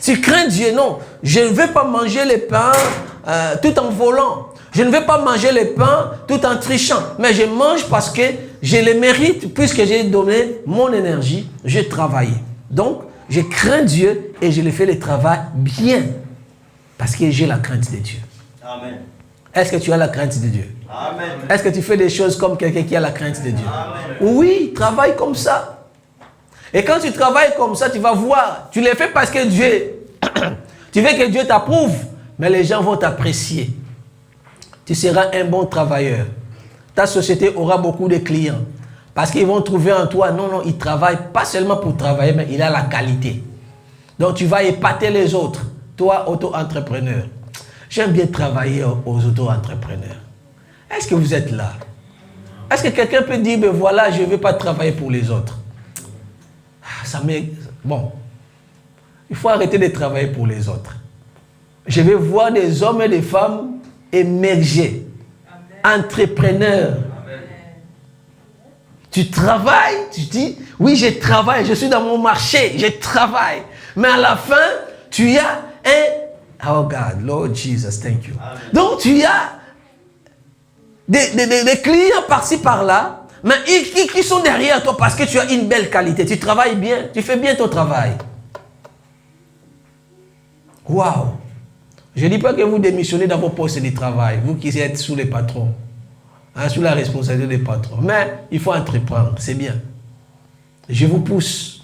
Tu crains Dieu, non. Je ne veux pas manger le pain tout en volant. Je ne veux pas manger le pain tout en trichant. Mais je mange parce que je le mérite, puisque j'ai donné mon énergie, j'ai travaillé. Donc, je crains Dieu et je le fais le travail bien. Parce que j'ai la crainte de Dieu. Amen. Est-ce que tu as la crainte de Dieu? Amen. Est-ce que tu fais des choses comme quelqu'un qui a la crainte de Dieu? Amen. Oui, travaille comme ça. Et quand tu travailles comme ça, tu vas voir. Tu le fais parce que Dieu... tu veux que Dieu t'approuve, mais les gens vont t'apprécier. Tu seras un bon travailleur. Ta société aura beaucoup de clients. Parce qu'ils vont trouver en toi, non, il travaille pas seulement pour travailler, mais il a la qualité. Donc tu vas épater les autres. Toi, auto-entrepreneur. J'aime bien travailler aux auto-entrepreneurs. Est-ce que vous êtes là? Est-ce que quelqu'un peut dire, ben voilà, je ne veux pas travailler pour les autres? Bon, il faut arrêter de travailler pour les autres. Je vais voir des hommes et des femmes émerger, entrepreneurs. Amen. Tu travailles, tu dis, oui, je travaille, je suis dans mon marché, je travaille. Mais à la fin, tu as oh God, Lord Jesus, thank you. Amen. Donc tu as des clients par-ci par-là, mais qui sont derrière toi parce que tu as une belle qualité. Tu travailles bien, tu fais bien ton travail. Waouh! Je ne dis pas que vous démissionnez dans vos postes de travail, vous qui êtes sous les patrons, sous la responsabilité des patrons. Mais il faut entreprendre, c'est bien. Je vous pousse.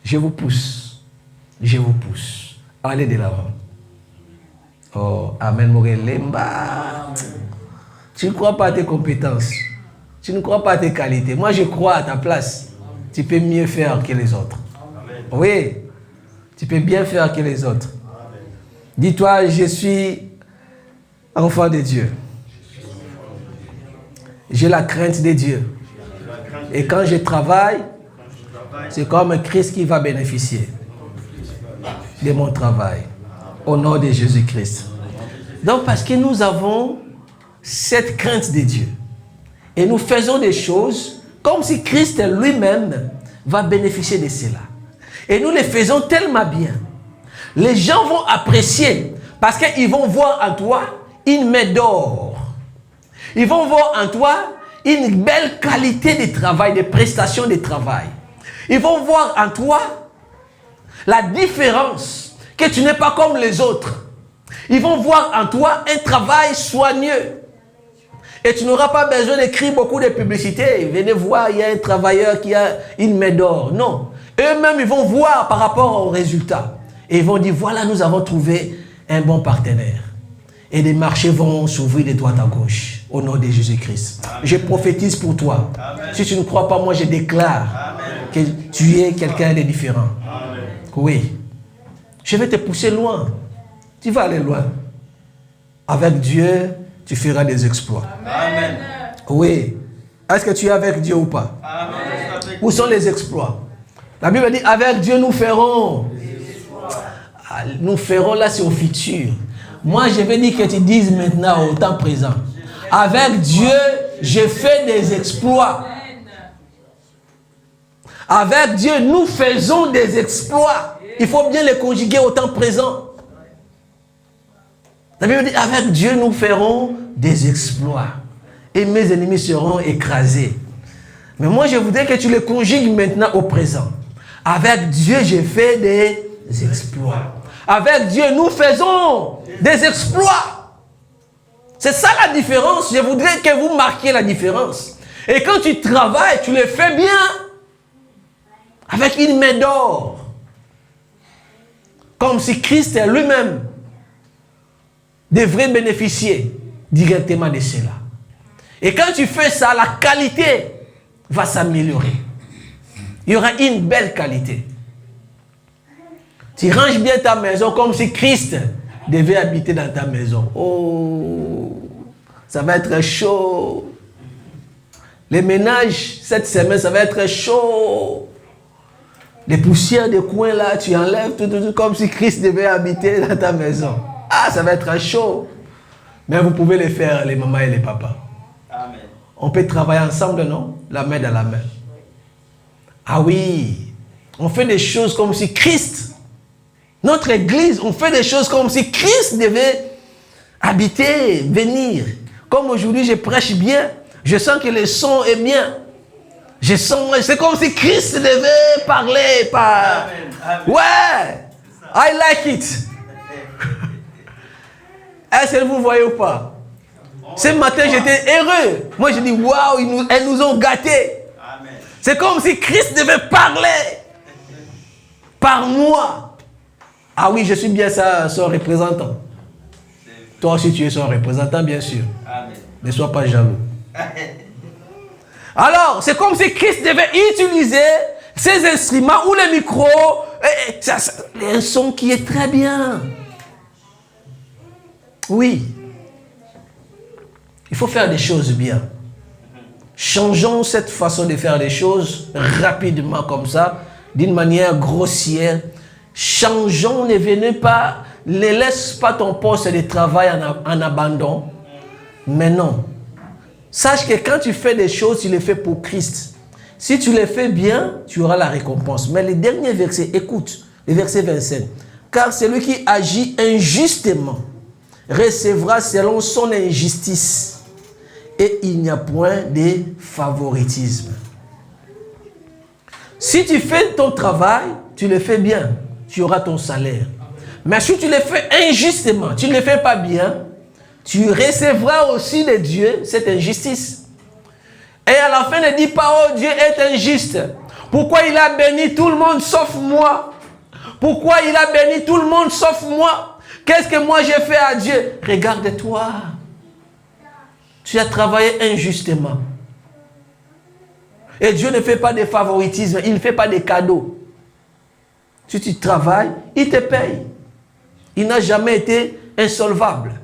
Je vous pousse. Je vous pousse. Allez de l'avant. Oh, Amen, Morelemba. Tu ne crois pas à tes compétences. Tu ne crois pas à tes qualités. Moi, je crois à ta place. Tu peux mieux faire que les autres. Amen. Oui. Tu peux bien faire que les autres. Amen. Dis-toi, je suis enfant de Dieu. J'ai la crainte de Dieu. Et quand je travaille, c'est comme Christ qui va bénéficier de mon travail. Au nom de Jésus-Christ. Donc, parce que nous avons cette crainte de Dieu. Et nous faisons des choses comme si Christ lui-même va bénéficier de cela. Et nous les faisons tellement bien. Les gens vont apprécier parce qu'ils vont voir en toi une main d'or. Ils vont voir en toi une belle qualité de travail, de prestation de travail. Ils vont voir en toi la différence, que tu n'es pas comme les autres. Ils vont voir en toi un travail soigneux. Et tu n'auras pas besoin d'écrire beaucoup de publicités. Venez voir, il y a un travailleur qui a une main d'or. Non. Eux-mêmes, ils vont voir par rapport aux résultats. Et ils vont dire, voilà, nous avons trouvé un bon partenaire. Et les marchés vont s'ouvrir de droite à gauche. Au nom de Jésus-Christ. Je prophétise pour toi. Amen. Si tu ne crois pas, moi je déclare que tu es quelqu'un de différent. Amen. Oui. Je vais te pousser loin. Tu vas aller loin. Avec Dieu, tu feras des exploits. Amen. Oui. Est-ce que tu es avec Dieu ou pas? Amen. Où sont les exploits? La Bible dit, avec Dieu nous ferons. Nous ferons, là c'est au futur. Moi je vais dire que tu dises maintenant au temps présent. Avec Dieu, je fais des exploits. Avec Dieu, nous faisons des exploits. Il faut bien les conjuguer au temps présent. La Bible dit, avec Dieu, nous ferons des exploits. Et mes ennemis seront écrasés. Mais moi, je voudrais que tu les conjugues maintenant au présent. Avec Dieu, je fais des exploits. Avec Dieu, nous faisons des exploits. C'est ça la différence. Je voudrais que vous marquiez la différence. Et quand tu travailles, tu le fais bien. Avec une main d'or. Comme si Christ lui-même devrait bénéficier directement de cela. Et quand tu fais ça, la qualité va s'améliorer. Il y aura une belle qualité. Tu ranges bien ta maison comme si Christ devait habiter dans ta maison. Oh, ça va être chaud. Les ménages, cette semaine, ça va être chaud. Les poussières des coins là, tu enlèves tout, comme si Christ devait habiter dans ta maison. Ah, ça va être chaud. Mais vous pouvez le faire, les mamans et les papas. Amen. On peut travailler ensemble, non? La main dans la main. Ah oui, on fait des choses comme si Christ, notre église, on fait des choses comme si Christ devait habiter, venir. Comme aujourd'hui, je prêche bien, je sens que le son est bien. Je sens, c'est comme si Christ devait parler par... Amen. Amen. Ouais, I like it. Est-ce que vous voyez ou pas? Ce matin, j'étais heureux. Moi, je dis, waouh, elles nous ont gâtés. Amen. C'est comme si Christ devait parler par moi. Ah oui, je suis bien ça, son représentant. Toi aussi, tu es son représentant, bien sûr. Amen. Ne sois pas jaloux. Alors, c'est comme si Christ devait utiliser ces instruments ou les micros, un son qui est très bien. Oui. Il faut faire des choses bien. Changeons cette façon de faire les choses rapidement comme ça, d'une manière grossière. Changeons, ne venez pas, ne laisse pas ton poste de travail en abandon. Mais non. Sache que quand tu fais des choses, tu les fais pour Christ. Si tu les fais bien, tu auras la récompense. Mais le dernier verset, écoute, le verset 25. Car celui qui agit injustement recevra selon son injustice. Et il n'y a point de favoritisme. Si tu fais ton travail, tu le fais bien, tu auras ton salaire. Mais si tu le fais injustement, tu ne le fais pas bien, tu recevras aussi de Dieu cette injustice. Et à la fin, ne dis pas, oh Dieu est injuste. Pourquoi il a béni tout le monde sauf moi? Pourquoi il a béni tout le monde sauf moi? Qu'est-ce que moi j'ai fait à Dieu? Regarde-toi. Tu as travaillé injustement. Et Dieu ne fait pas de favoritisme, il ne fait pas de cadeaux. Si tu travailles, il te paye. Il n'a jamais été insolvable.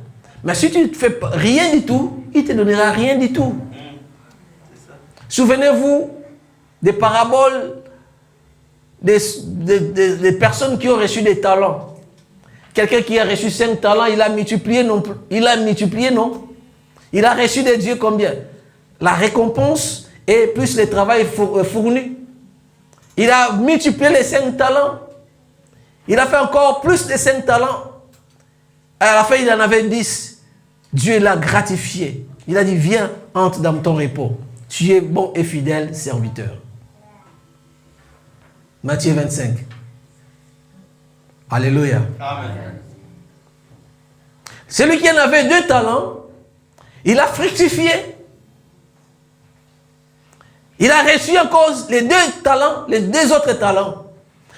Mais si tu ne fais rien du tout, il ne te donnera rien du tout. Souvenez-vous des paraboles des personnes qui ont reçu des talents. Quelqu'un qui a reçu 5 talents, il a multiplié, non? Il a multiplié, non? Il a reçu de Dieu combien? La récompense et plus le travail fourni. Il a multiplié les 5 talents. Il a fait encore plus de 5 talents. À la fin, il en avait 10. Dieu l'a gratifié. Il a dit, viens, entre dans ton repos. Tu es bon et fidèle serviteur. Matthieu 25. Alléluia. Amen. Celui qui en avait 2 talents, il a fructifié. Il a reçu encore les 2 talents, les 2 autres talents.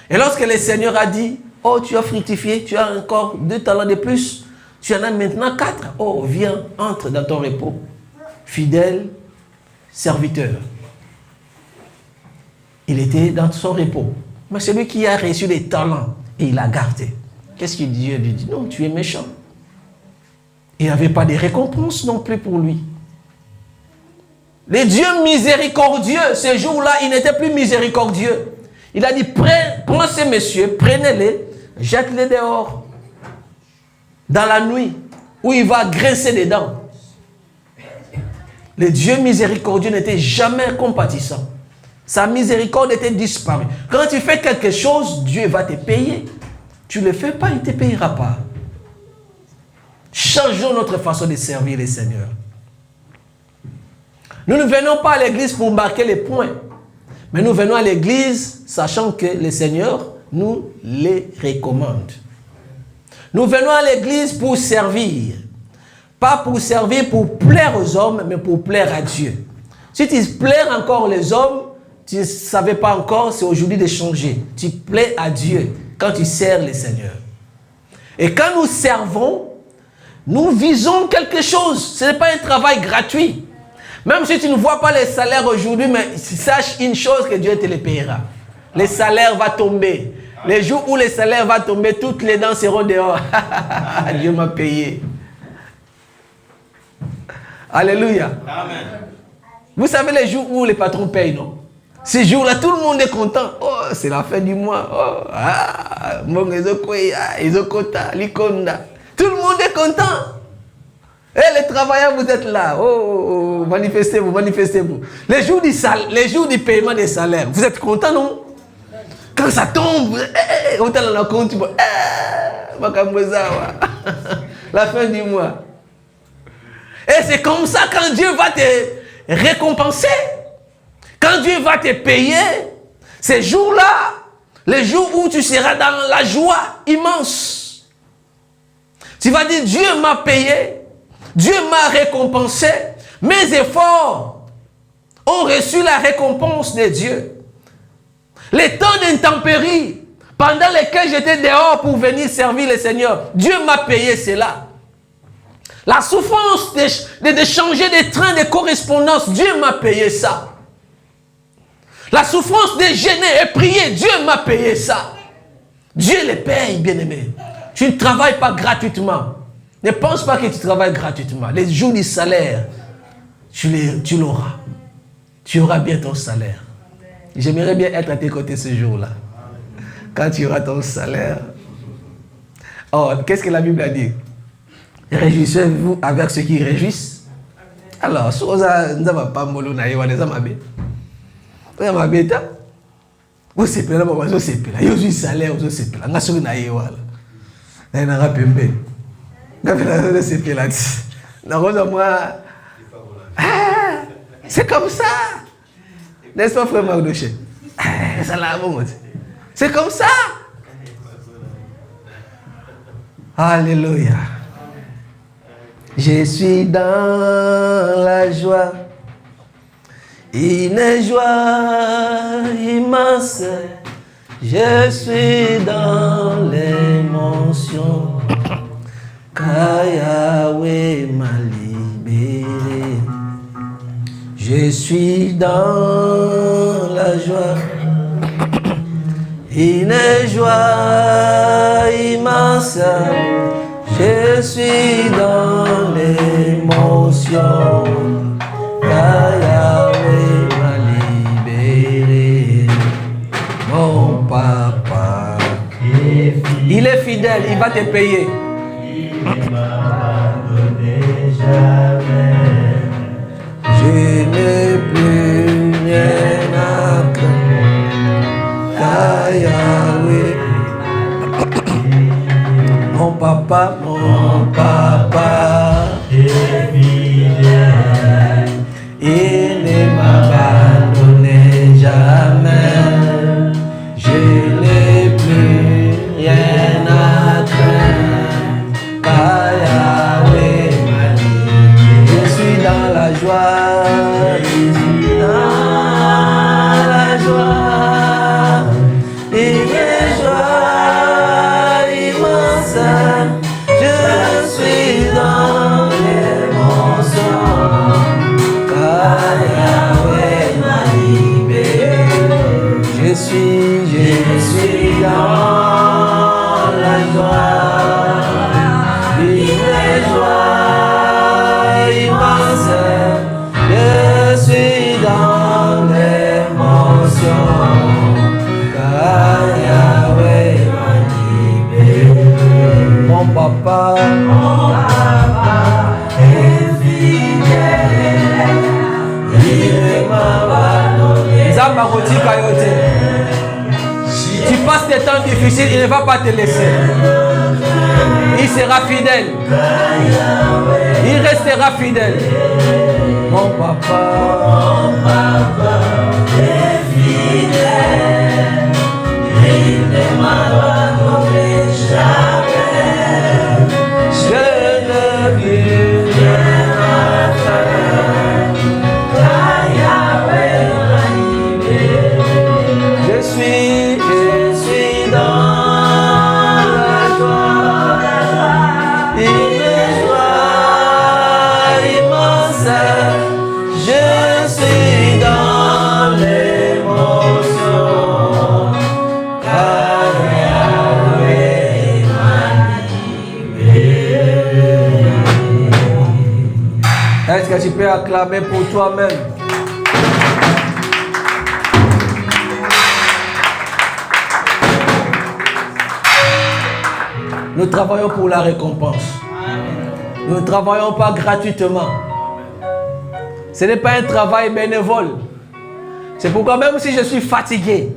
Et lorsque le Seigneur a dit, oh, tu as fructifié, tu as encore 2 talents de plus, tu en as maintenant 4. Oh, viens, entre dans ton repos. Fidèle serviteur. Il était dans son repos. Mais celui qui a reçu les talents et il a gardé. Qu'est-ce que Dieu lui dit? Non, tu es méchant. Il n'y avait pas de récompense non plus pour lui. Le Dieu miséricordieux, ce jour-là, il n'était plus miséricordieux. Il a dit, prends ces messieurs, prenez-les, jette-les dehors. Dans la nuit, où il va grincer des dents. Le Dieu miséricordieux n'était jamais compatissant. Sa miséricorde était disparue. Quand tu fais quelque chose, Dieu va te payer. Tu ne le fais pas, il ne te payera pas. Changeons notre façon de servir le Seigneur. Nous ne venons pas à l'église pour marquer les points. Mais nous venons à l'église sachant que le Seigneur nous les recommande. Nous venons à l'église pour servir. Pas pour servir pour plaire aux hommes, mais pour plaire à Dieu. Si tu plais encore les hommes, tu ne savais pas encore, c'est aujourd'hui de changer. Tu plais à Dieu quand tu sers le Seigneur. Et quand nous servons, nous visons quelque chose. Ce n'est pas un travail gratuit. Même si tu ne vois pas les salaires aujourd'hui, mais sache une chose, que Dieu te les payera. Les salaires vont tomber. Les jours où les salaires vont tomber, toutes les dents seront dehors. Dieu m'a payé. Alléluia. Amen. Vous savez les jours où les patrons payent, non? Ces jours-là, tout le monde est content. Oh, c'est la fin du mois. Oh, tout le monde est content. Et les travailleurs, vous êtes là. Oh, manifestez-vous, manifestez-vous. Les jours du paiement des salaires, vous êtes contents, non? Quand ça tombe, on t'a dans la compte, la fin du mois. Et c'est comme ça quand Dieu va te récompenser, quand Dieu va te payer, ces jours-là, les jours où tu seras dans la joie immense. Tu vas dire, Dieu m'a payé, Dieu m'a récompensé, mes efforts ont reçu la récompense de Dieu. Les temps d'intempéries, pendant lesquels j'étais dehors pour venir servir le Seigneur, Dieu m'a payé cela. La souffrance de changer de train de correspondance, Dieu m'a payé ça. La souffrance de gêner et prier, Dieu m'a payé ça. Dieu les paye, bien-aimé. Tu ne travailles pas gratuitement. Ne pense pas que tu travailles gratuitement. Les jours du salaire, tu l'auras. Tu auras bien ton salaire. J'aimerais bien être à tes côtés ce jour-là. Quand tu auras ton salaire. Oh, qu'est-ce que la Bible a dit? Réjouissez-vous avec ceux qui réjouissent. Alors, si vous avez pas molo na yewa les amabe. Vous avez mabeta. Vous c'est pela ba zo c'est pela. Yo ju salaire zo c'est pela. Nga so na yewa la. Na rapembe. Nga pela zo c'est pela. Na roza moi. C'est comme ça. N'est-ce pas frère Magdoche? Ça l'a bon. C'est comme ça. Alléluia. Je suis dans la joie. Une joie immense, je suis dans l'émotion, car Yahweh m'a libéré. Je suis dans la joie, une joie immense, je suis dans l'émotion, car Yahweh m'a libéré. Mon papa, il est fidèle, il va te payer. Il ne m'abandonne jamais. Je n'ai plus rien à craindre, car Yahweh. Mon papa est fidèle, il ne m'abandonne jamais. Je n'ai plus rien à craindre, car Yahweh m'a libéré. Je suis dans la joie, je suis dans la joie, une joie immense. Je suis dans l'émotion, car Yahweh m'a libéré. Je suis dans la joie, une joie immense. Je suis dans l'émotion, car Yahweh m'a libéré. Mon papa est fidèle, il m'a abandonné. Zambaroti Kayote. Tu passes des temps difficiles, il ne va pas te laisser. Il sera fidèle. Il restera fidèle. Mon papa est fidèle. Il ne m'abandonne jamais. Je ne vis rien à faire, car Yahweh m'a libéré. Je suis dans la joie, une joie immense. Je suis dans l'émotion, car Yahweh m'a libéré. Est-ce que tu peux acclamer pour toi-même? Nous travaillons pour la récompense. Nous ne travaillons pas gratuitement. Ce n'est pas un travail bénévole. C'est pourquoi même si je suis fatigué,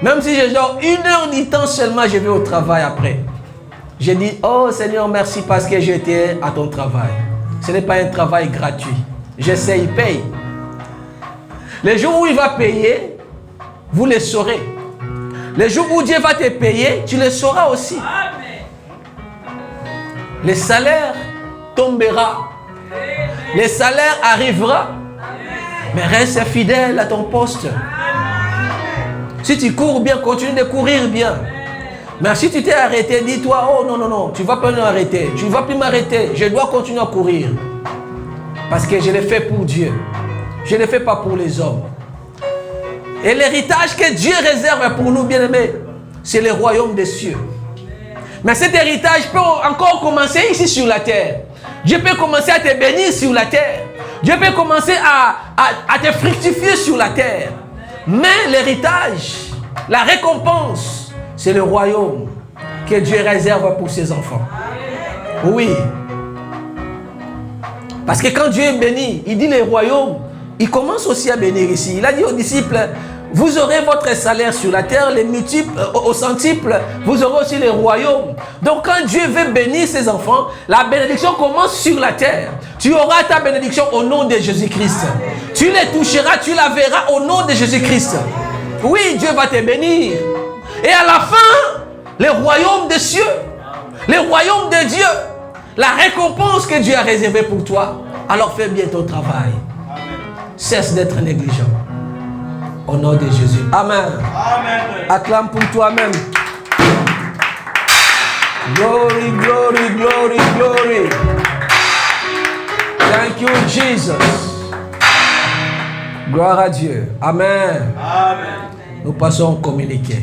même si je dors 1 heure du temps seulement, je vais au travail après. Je dis, oh Seigneur, merci parce que j'étais à ton travail. Ce n'est pas un travail gratuit. J'essaie, il paye. Les jours où il va payer, vous les saurez. Les jours où Dieu va te payer, tu les sauras aussi. Le salaire tombera. Le salaire arrivera. Mais reste fidèle à ton poste. Si tu cours bien, continue de courir bien. Mais si tu t'es arrêté, dis-toi, oh non, non, non, tu ne vas pas m'arrêter. Tu ne vas plus m'arrêter. Je dois continuer à courir. Parce que je l'ai fait pour Dieu. Je ne le fais pas pour les hommes. Et l'héritage que Dieu réserve pour nous, bien-aimés, c'est le royaume des cieux. Mais cet héritage peut encore commencer ici sur la terre. Dieu peut commencer à te bénir sur la terre. Dieu peut commencer à te fructifier sur la terre. Mais l'héritage, la récompense, c'est le royaume que Dieu réserve pour ses enfants. Oui. Parce que quand Dieu est béni, il dit les royaumes, il commence aussi à bénir ici. Il a dit aux disciples, vous aurez votre salaire sur la terre, les multiples, au centuple, vous aurez aussi les royaumes. Donc quand Dieu veut bénir ses enfants, la bénédiction commence sur la terre. Tu auras ta bénédiction au nom de Jésus-Christ. Tu les toucheras, tu la verras au nom de Jésus-Christ. Oui, Dieu va te bénir. Et à la fin, les royaumes des cieux, les royaumes de Dieu, la récompense que Dieu a réservée pour toi. Alors fais bien ton travail. cesse d'être négligent. Au nom de Jésus. Amen. Amen. Acclame pour toi-même. Glory, glory, glory, glory. Thank you, Jesus. Gloire à Dieu. Amen. Amen. Nous passons au communiqué.